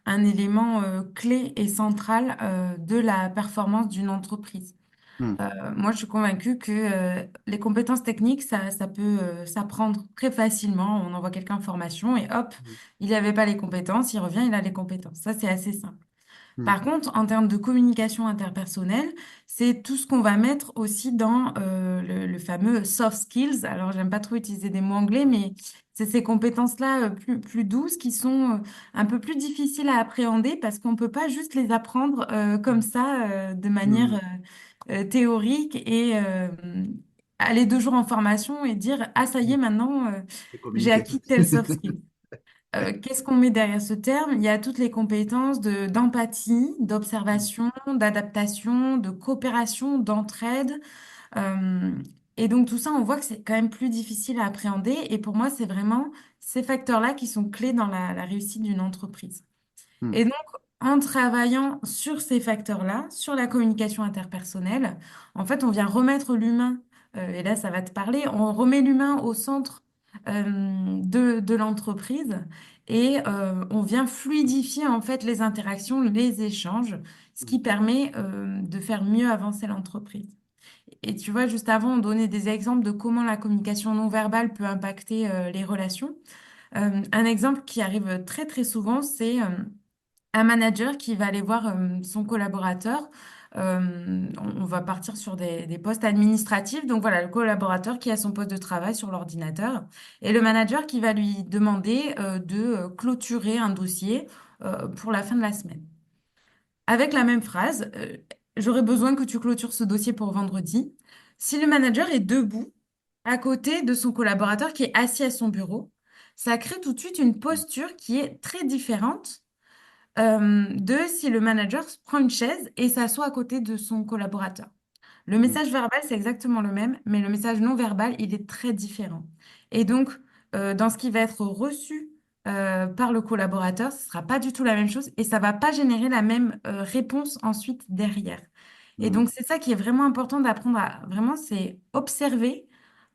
Speaker 2: un élément clé et central de la performance d'une entreprise.
Speaker 1: Hmm,
Speaker 2: Moi, je suis convaincue que les compétences techniques, ça peut s'apprendre très facilement. On envoie quelqu'un en formation et hop, il n'avait pas les compétences, il revient, il a les compétences. Ça, c'est assez simple.
Speaker 1: hmm,
Speaker 2: Par contre, en termes de communication interpersonnelle, c'est tout ce qu'on va mettre aussi dans le fameux soft skills. Alors, j'aime pas trop utiliser des mots anglais, mais c'est ces compétences-là plus douces qui sont un peu plus difficiles à appréhender parce qu'on peut pas juste les apprendre comme ça de manière
Speaker 1: hmm.
Speaker 2: théorique et aller 2 jours en formation et dire, ah, ça y est, maintenant,
Speaker 1: Et
Speaker 2: j'ai
Speaker 1: communiquer.
Speaker 2: acquis tel soft skill. Qu'est-ce qu'on met derrière ce terme? Il y a toutes les compétences d'empathie, d'observation, d'adaptation, de coopération, d'entraide. Euh, et donc tout ça, on voit que c'est quand même plus difficile à appréhender. Et pour moi, c'est vraiment ces facteurs-là qui sont clés dans la réussite d'une entreprise.
Speaker 1: Hmm,
Speaker 2: Et donc, en travaillant sur ces facteurs-là, sur la communication interpersonnelle, en fait, on vient remettre l'humain, et là, ça va te parler, on remet l'humain au centre de l'entreprise et on vient fluidifier, en fait, les interactions, les échanges, ce
Speaker 1: hmm,
Speaker 2: qui permet de faire mieux avancer l'entreprise. Et tu vois, juste avant, on donnait des exemples de comment la communication non verbale peut impacter les relations. Un exemple qui arrive très, très souvent, c'est un manager qui va aller voir son collaborateur. On va partir sur des postes administratifs. Donc voilà, le collaborateur qui a son poste de travail sur l'ordinateur et le manager qui va lui demander de clôturer un dossier pour la fin de la semaine. Avec la même phrase, j'aurais besoin que tu clôtures ce dossier pour vendredi. Si le manager est debout à côté de son collaborateur qui est assis à son bureau, ça crée tout de suite une posture qui est très différente de si le manager prend une chaise et s'assoit à côté de son collaborateur. Le
Speaker 1: hmm,
Speaker 2: message verbal, c'est exactement le même, mais le message non verbal, il est très différent. Et donc, dans ce qui va être reçu par le collaborateur, ce ne sera pas du tout la même chose et ça ne va pas générer la même réponse ensuite derrière. Et
Speaker 1: hmm,
Speaker 2: donc, c'est ça qui est vraiment important d'apprendre à vraiment, c'est observer,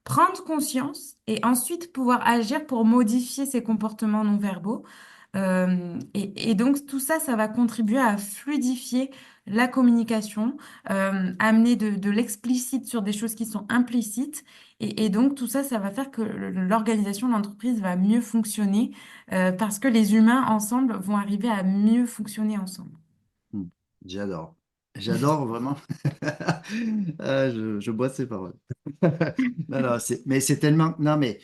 Speaker 2: prendre conscience et ensuite pouvoir agir pour modifier ces comportements non verbaux. Et donc, tout ça, ça va contribuer à fluidifier la communication, amener de l'explicite sur des choses qui sont implicites. Et donc, tout ça, ça va faire que l'organisation de l'entreprise va mieux fonctionner parce que les humains ensemble vont arriver à mieux fonctionner ensemble.
Speaker 1: hmm. J'adore. J'adore vraiment. Je bois ces paroles. Non, non, mais c'est tellement. Non, mais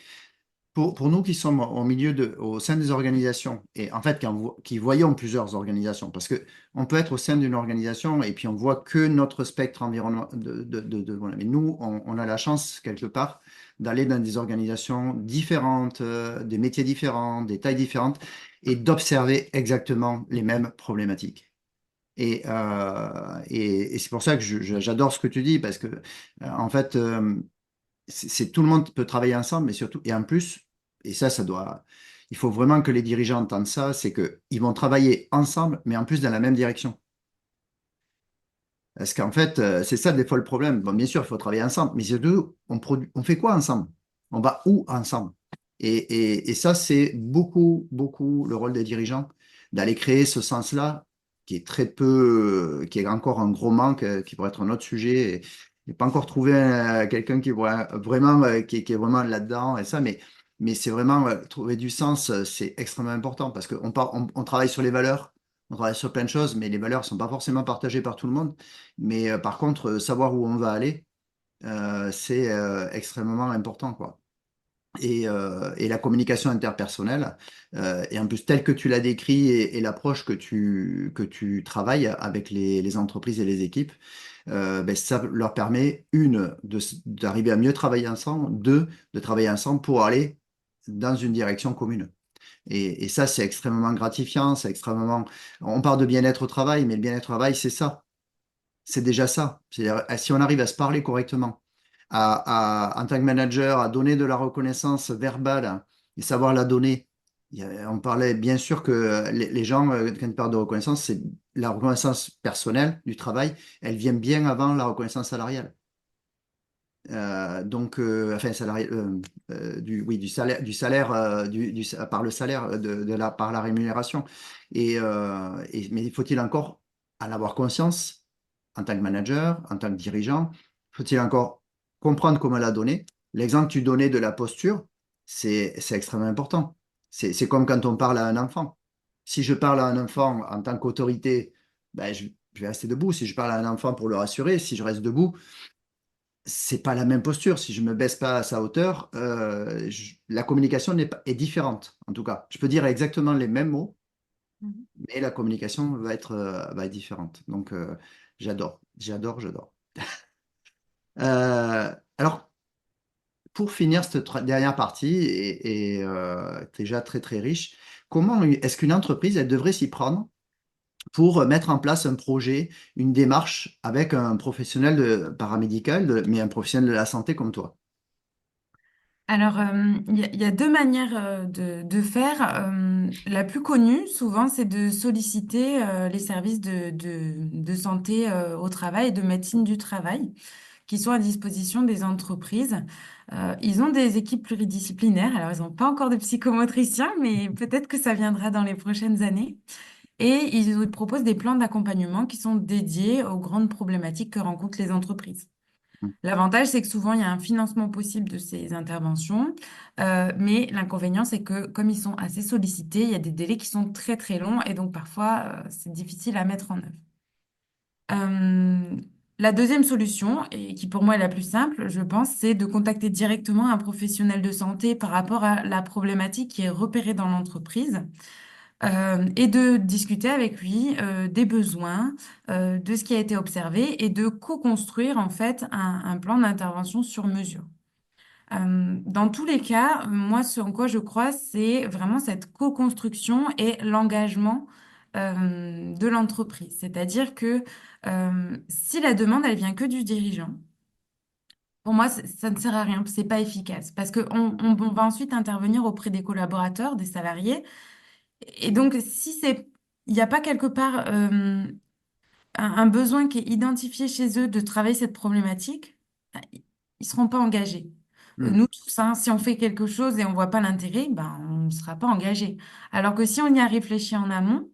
Speaker 1: pour nous qui sommes au milieu au sein des organisations, et en fait, qui voyons plusieurs organisations, parce que on peut être au sein d'une organisation et puis on voit que notre spectre environnement voilà. Mais nous, on a la chance, quelque part, d'aller dans des organisations différentes, des métiers différents, des tailles différentes, et d'observer exactement les mêmes problématiques. Et c'est pour ça que j'adore ce que tu dis, parce que, en fait, tout le monde peut travailler ensemble, mais surtout, et en plus, et ça doit, il faut vraiment que les dirigeants entendent ça, c'est qu'ils vont travailler ensemble, mais en plus dans la même direction. Parce qu'en fait, c'est ça des fois le problème. Bon, bien sûr, il faut travailler ensemble, mais surtout, on fait quoi ensemble? On va où ensemble? Et ça, c'est beaucoup, beaucoup le rôle des dirigeants, d'aller créer ce sens-là, qui est très peu, qui est encore un gros manque, qui pourrait être un autre sujet. Et, j'ai pas encore trouvé quelqu'un qui pourrait vraiment, qui est vraiment là-dedans et ça, mais c'est vraiment trouver du sens, c'est extrêmement important parce qu'on travaille sur les valeurs, on travaille sur plein de choses, mais les valeurs sont pas forcément partagées par tout le monde. Mais par contre, savoir où on va aller, c'est extrêmement important, quoi. Et la communication interpersonnelle, et en plus telle que tu l'as décrit et l'approche que tu travailles avec les entreprises et les équipes, ben, ça leur permet, une, d'arriver à mieux travailler ensemble, deux, de travailler ensemble pour aller dans une direction commune. Et ça, c'est extrêmement gratifiant, c'est extrêmement. On parle de bien-être au travail, mais le bien-être au travail, c'est ça. c'est déjà ça. C'est-à-dire, si on arrive à se parler correctement, en tant que manager, à donner de la reconnaissance verbale et savoir la donner. On parlait bien sûr que les gens, quand ils parlent de reconnaissance, c'est la reconnaissance personnelle du travail, elle vient bien avant la reconnaissance salariale. Enfin, salarié, oui, du salaire, par le salaire, par la rémunération. Mais faut-il encore en avoir conscience en tant que manager, en tant que dirigeant? Faut-il encore comprendre comment la donner? L'exemple que tu donnais de la posture, c'est extrêmement important. C'est comme quand on parle à un enfant. Si je parle à un enfant en tant qu'autorité, ben, je vais rester debout. Si je parle à un enfant pour le rassurer, si je reste debout, c'est pas la même posture. Si je me baisse pas à sa hauteur, la communication est différente, en tout cas. Je peux dire exactement les mêmes mots,
Speaker 2: Mhm.
Speaker 1: mais la communication va être différente. Donc, j'adore. Alors, pour finir cette dernière partie, déjà très très riche, comment est-ce qu'une entreprise, elle devrait s'y prendre pour mettre en place un projet, une démarche avec un professionnel paramédical, mais un professionnel de la santé comme toi?
Speaker 2: Alors, il y a deux manières de faire. La plus connue, souvent, c'est de solliciter les services de santé au travail et de médecine du travail qui sont à disposition des entreprises. Ils ont des équipes pluridisciplinaires. Alors, ils n'ont pas encore de psychomotriciens, mais peut-être que ça viendra dans les prochaines années. Et ils proposent des plans d'accompagnement qui sont dédiés aux grandes problématiques que rencontrent les entreprises. L'avantage, c'est que souvent, il y a un financement possible de ces interventions, mais l'inconvénient, c'est que comme ils sont assez sollicités, il y a des délais qui sont très, très longs et donc parfois, c'est difficile à mettre en œuvre. Euh, la deuxième solution, et qui pour moi est la plus simple, je pense, c'est de contacter directement un professionnel de santé par rapport à la problématique qui est repérée dans l'entreprise et de discuter avec lui des besoins, de ce qui a été observé et de co-construire en fait un plan d'intervention sur mesure. Dans tous les cas, moi, ce en quoi je crois, c'est vraiment cette co-construction et l'engagement de l'entreprise. C'est-à-dire que si la demande, elle vient que du dirigeant, pour moi, ça ne sert à rien, c'est pas efficace parce on va ensuite intervenir auprès des collaborateurs, des salariés. Et donc, si il n'y a pas quelque part un besoin qui est identifié chez eux de travailler cette problématique, ben, ils ne seront pas engagés.
Speaker 1: Hmm.
Speaker 2: Nous tous, hein, si on fait quelque chose et on ne voit pas l'intérêt, ben, on ne sera pas engagé. Alors que si on y a réfléchi en amont,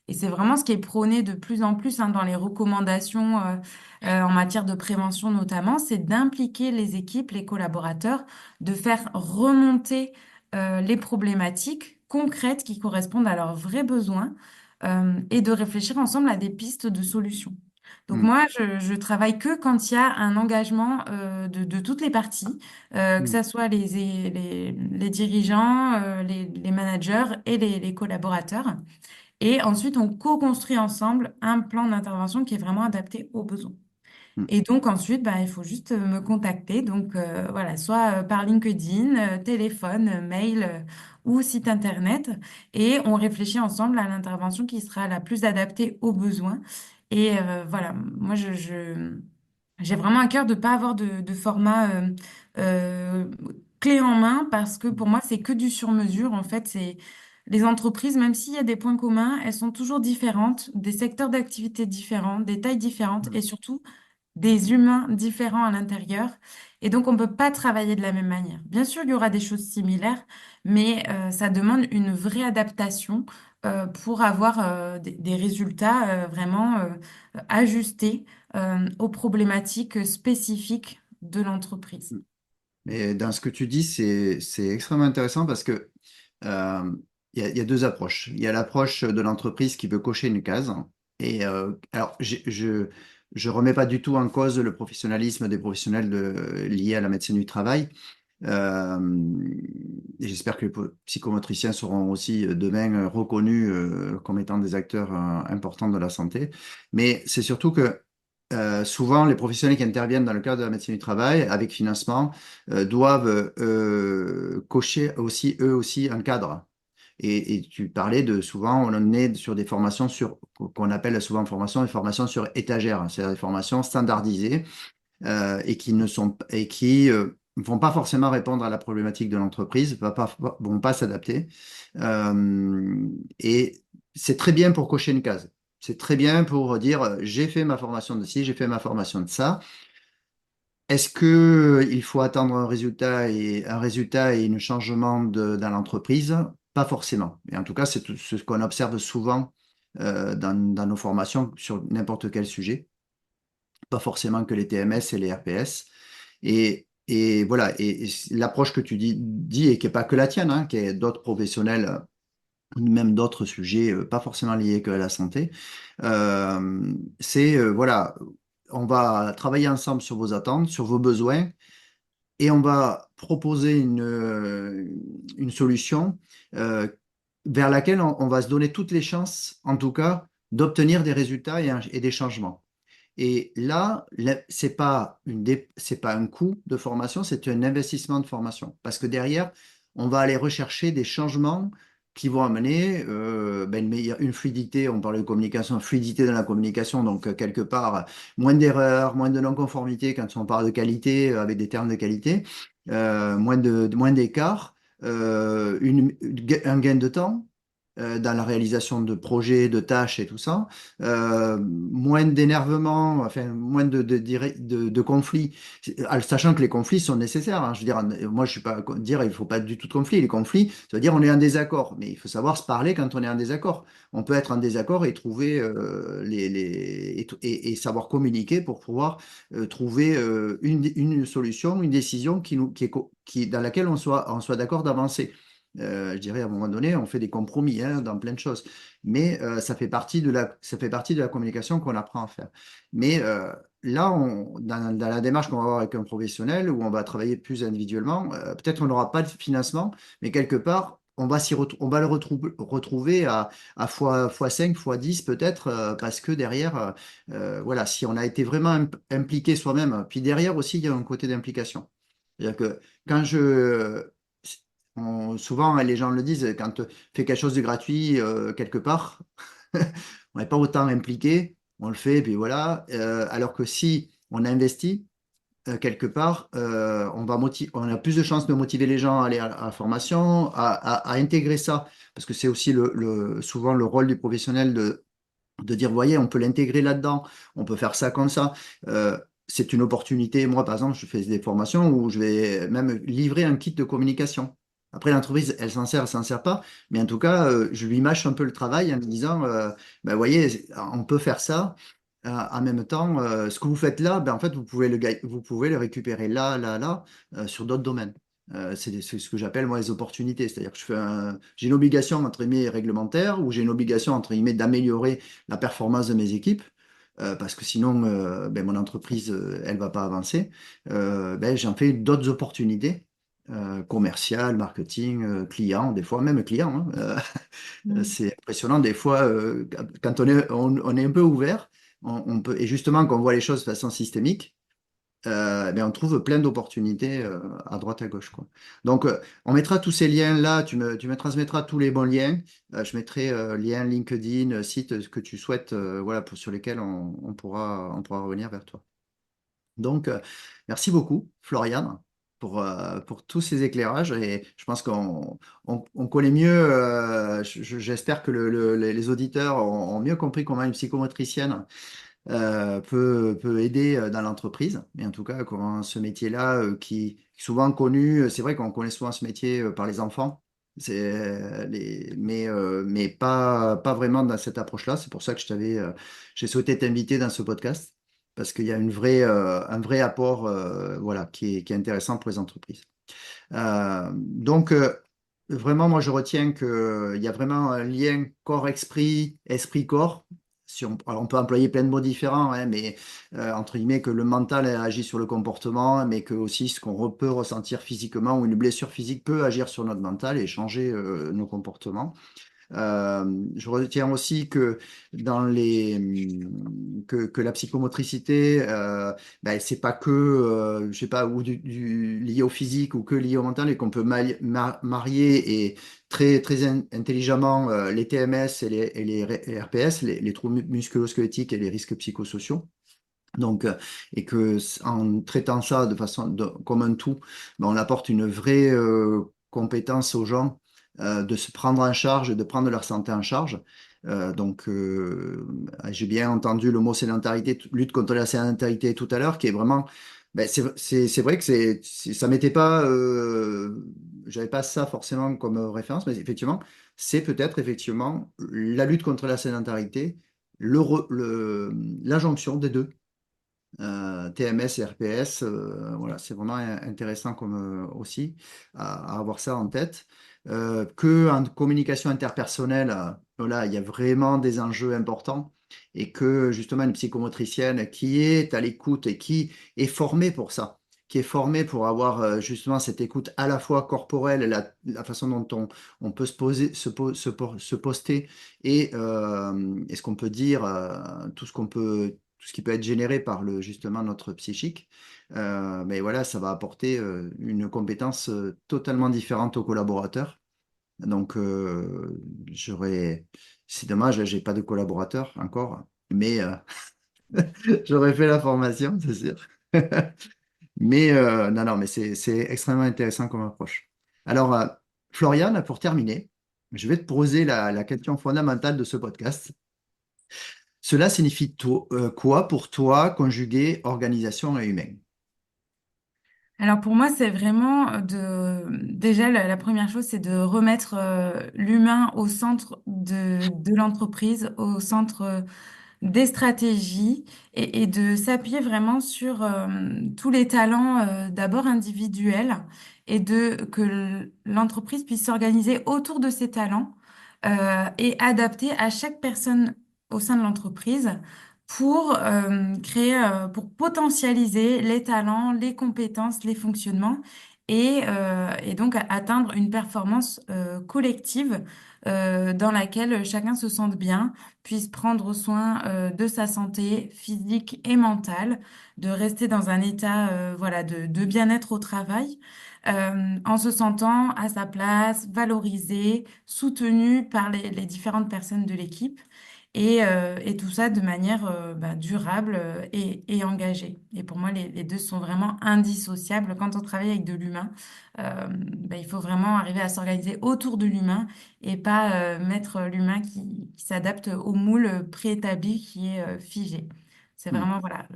Speaker 2: et c'est vraiment ce qui est prôné de plus en plus hein, dans les recommandations en matière de prévention notamment, c'est d'impliquer les équipes, les collaborateurs, de faire remonter les problématiques concrètes qui correspondent à leurs vrais besoins et de réfléchir ensemble à des pistes de solutions. Donc
Speaker 1: Hmm.
Speaker 2: moi, je travaille que quand il y a un engagement de toutes les parties, que
Speaker 1: Hmm.
Speaker 2: ce soit les dirigeants, les managers et les collaborateurs. Et ensuite, on co-construit ensemble un plan d'intervention qui est vraiment adapté aux besoins.
Speaker 1: Hmm.
Speaker 2: Et donc ensuite, bah, il faut juste me contacter. Donc voilà, soit par LinkedIn, téléphone, mail ou site internet. Et on réfléchit ensemble à l'intervention qui sera la plus adaptée aux besoins. Et voilà, moi, j'ai vraiment à cœur de ne pas avoir de format euh, clé en main parce que pour moi, c'est que du sur-mesure. En fait, c'est les entreprises, même s'il y a des points communs, elles sont toujours différentes, des secteurs d'activité différents, des tailles différentes
Speaker 1: Hmm.
Speaker 2: et surtout des humains différents à l'intérieur. Et donc, on ne peut pas travailler de la même manière. Bien sûr, il y aura des choses similaires, mais ça demande une vraie adaptation pour avoir des résultats vraiment ajustés aux problématiques spécifiques de l'entreprise.
Speaker 1: Et dans ce que tu dis, c'est extrêmement intéressant parce que euh, il y a deux approches. Il y a l'approche de l'entreprise qui veut cocher une case. Alors, je remets pas du tout en cause le professionnalisme des professionnels liés à la médecine du travail. Euh, et j'espère que les psychomotriciens seront aussi demain reconnus comme étant des acteurs importants de la santé. Mais c'est surtout que souvent, les professionnels qui interviennent dans le cadre de la médecine du travail avec financement doivent cocher aussi, eux aussi, un cadre. Et tu parlais de souvent, on est sur des formations qu'on appelle souvent des formations sur étagère, c'est-à-dire des formations standardisées et qui ne sont et qui vont pas forcément répondre à la problématique de l'entreprise, vont pas s'adapter. Euh, et c'est très bien pour cocher une case. C'est très bien pour dire j'ai fait ma formation de ci, j'ai fait ma formation de ça. Est-ce que il faut attendre un résultat et un changement dans l'entreprise? Pas forcément. Et en tout cas, c'est ce qu'on observe souvent dans nos formations sur n'importe quel sujet. Pas forcément que les TMS et les RPS. Et voilà, et l'approche que tu dis et qui n'est pas que la tienne, hein, qui est d'autres professionnels, même d'autres sujets, pas forcément liés que à la santé, c'est, voilà, on va travailler ensemble sur vos attentes, sur vos besoins, et on va proposer une solution euh, vers laquelle on va se donner toutes les chances, en tout cas, d'obtenir des résultats et des changements. Et là, c'est pas un coût de formation, c'est un investissement de formation. Parce que derrière, on va aller rechercher des changements qui vont amener une fluidité, on parle de communication, fluidité dans la communication, donc quelque part, moins d'erreurs, moins de non-conformité quand on parle de qualité, avec des termes de qualité, moins d'écart, un gain de temps dans la réalisation de projets, de tâches et tout ça, moins d'énervement, enfin moins de conflits, sachant que les conflits sont nécessaires, hein. Je veux dire, moi je suis pas à dire il faut pas du tout de conflits. Les conflits, ça veut dire on est en désaccord, mais il faut savoir se parler quand on est en désaccord. On peut être en désaccord et trouver et savoir communiquer pour pouvoir trouver une solution, une décision dans laquelle on soit d'accord d'avancer. Je dirais à un moment donné, on fait des compromis hein, dans plein de choses. Mais ça fait partie de la communication qu'on apprend à faire. Mais là, dans la démarche qu'on va avoir avec un professionnel, où on va travailler plus individuellement, peut-être on n'aura pas de financement, mais quelque part, on va le retrouver à fois 5 fois 10 peut-être, parce que derrière, voilà, si on a été vraiment impliqué soi-même, puis derrière aussi, il y a un côté d'implication. C'est-à-dire que quand souvent, les gens le disent, quand on fait quelque chose de gratuit quelque part, on n'est pas autant impliqué, on le fait, et puis voilà. Alors que si on investi quelque part, on a plus de chances de motiver les gens à aller à la formation, à intégrer ça, parce que c'est aussi souvent le rôle du professionnel de dire, voyez, on peut l'intégrer là-dedans, on peut faire ça comme ça. Euh, c'est une opportunité. Moi, par exemple, je fais des formations où je vais même livrer un kit de communication. Après, l'entreprise, elle s'en sert pas, mais en tout cas, je lui mâche un peu le travail en lui disant, ben, voyez, on peut faire ça. En même temps, ce que vous faites là, ben, en fait, vous pouvez le récupérer là, là, là, sur d'autres domaines. C'est ce que j'appelle moi les opportunités. C'est-à-dire que j'ai une obligation entre guillemets réglementaire ou j'ai une obligation entre guillemets d'améliorer la performance de mes équipes. Parce que sinon, ben, mon entreprise, elle va pas avancer. Ben, j'en fais d'autres opportunités commerciales, marketing, clients, des fois même clients, hein.
Speaker 2: Mm.
Speaker 1: C'est impressionnant des fois quand on est un peu ouvert, on peut et justement qu'on voit les choses de façon systémique ben, on trouve plein d'opportunités à droite à gauche, quoi. Donc, on mettra tous ces liens-là, tu me transmettras tous les bons liens. Je mettrai lien LinkedIn, site, ce que tu souhaites, voilà, sur lesquels on pourra revenir vers toi. Donc, merci beaucoup, Florian, pour tous ces éclairages. Et je pense qu'on connaît mieux, j'espère que les auditeurs ont mieux compris comment une psychomotricienne peut aider dans l'entreprise. Mais en tout cas, comment ce métier-là, qui est souvent connu, c'est vrai qu'on connaît souvent ce métier par les enfants, mais pas vraiment dans cette approche-là. C'est pour ça que j'ai souhaité t'inviter dans ce podcast, parce qu'il y a un vrai apport voilà, qui est intéressant pour les entreprises. Donc, vraiment, moi, je retiens qu'il y a vraiment un lien corps-esprit, esprit-corps. Alors, on peut employer plein de mots différents, hein, mais entre guillemets, que le mental agit sur le comportement, mais que aussi ce qu'on peut ressentir physiquement ou une blessure physique peut agir sur notre mental et changer nos comportements. Je retiens aussi que que la psychomotricité, c'est pas que, je sais pas, ou lié au physique ou que lié au mental, et qu'on peut marier et très intelligemment les TMS et les RPS, les troubles musculo-squelettiques et les risques psychosociaux. Donc, et que en traitant ça comme un tout, on apporte une vraie compétence aux gens de se prendre en charge et de prendre leur santé en charge. J'ai bien entendu le mot sédentarité, lutte contre la sédentarité tout à l'heure, qui est vraiment, c'est vrai que ça m'était pas, j'avais pas ça forcément comme référence, mais effectivement, c'est peut-être effectivement la lutte contre la sédentarité, l'injonction des deux. TMS et RPS, voilà, c'est vraiment intéressant comme aussi à avoir ça en tête. Que en communication interpersonnelle, voilà, il y a vraiment des enjeux importants, et que justement une psychomotricienne qui est à l'écoute et qui est formée pour ça, qui est formée pour avoir justement cette écoute à la fois corporelle, la façon dont on peut se poser, se poster, et ce qu'on peut dire, tout ce qui peut être généré par justement notre psychique. Mais voilà, ça va apporter une compétence totalement différente aux collaborateurs. Donc, c'est dommage, j'ai pas de collaborateurs encore, mais j'aurais fait la formation, c'est sûr. Mais non, non, mais c'est extrêmement intéressant comme approche. Alors, Floriane, pour terminer, je vais te poser la question fondamentale de ce podcast. Cela signifie quoi pour toi conjuguer organisation et humain?
Speaker 2: Alors pour moi, c'est vraiment Déjà, la première chose, c'est de remettre l'humain au centre de l'entreprise, au centre des stratégies et de s'appuyer vraiment sur tous les talents d'abord individuels et que l'entreprise puisse s'organiser autour de ces talents et adapter à chaque personne au sein de l'entreprise pour potentialiser les talents, les compétences, les fonctionnements et donc atteindre une performance collective dans laquelle chacun se sente bien, puisse prendre soin de sa santé physique et mentale, de rester dans un état voilà, de bien-être au travail, en se sentant à sa place, valorisé, soutenu par les différentes personnes de l'équipe. Et tout ça de manière durable et engagée. Et pour moi, les deux sont vraiment indissociables. Quand on travaille avec de l'humain, il faut vraiment arriver à s'organiser autour de l'humain et pas mettre l'humain qui s'adapte au moule préétabli qui est figé. C'est
Speaker 1: Hmm,
Speaker 2: vraiment voilà,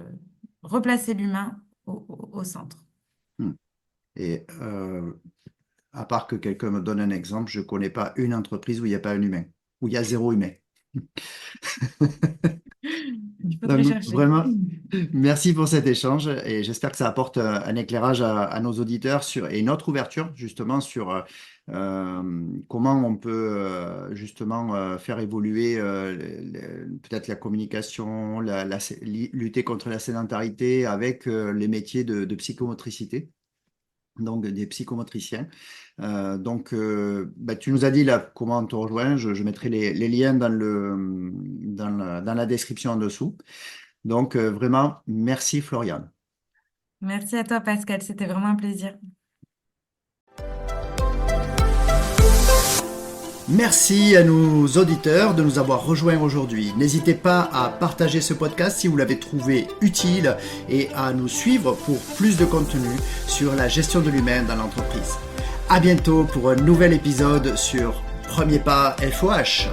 Speaker 2: replacer l'humain au centre.
Speaker 1: hmm. Et à part que quelqu'un me donne un exemple, je ne connais pas une entreprise où il n'y a pas un humain, où il y a zéro humain.
Speaker 2: Il faudrait
Speaker 1: Donc,
Speaker 2: chercher.
Speaker 1: vraiment, merci pour cet échange, et j'espère que ça apporte un éclairage à nos auditeurs et une autre ouverture justement sur comment on peut justement faire évoluer peut-être la communication, lutter contre la sédentarité avec les métiers de psychomotricité, donc des psychomotriciens. Tu nous as dit là comment on te rejoint. Je mettrai les liens dans la description en dessous. Donc, vraiment, merci Florian.
Speaker 2: Merci à toi, Pascal. C'était vraiment un plaisir.
Speaker 1: Merci à nos auditeurs de nous avoir rejoints aujourd'hui. N'hésitez pas à partager ce podcast si vous l'avez trouvé utile, et à nous suivre pour plus de contenu sur la gestion de l'humain dans l'entreprise. À bientôt pour un nouvel épisode sur Premier Pas FOH.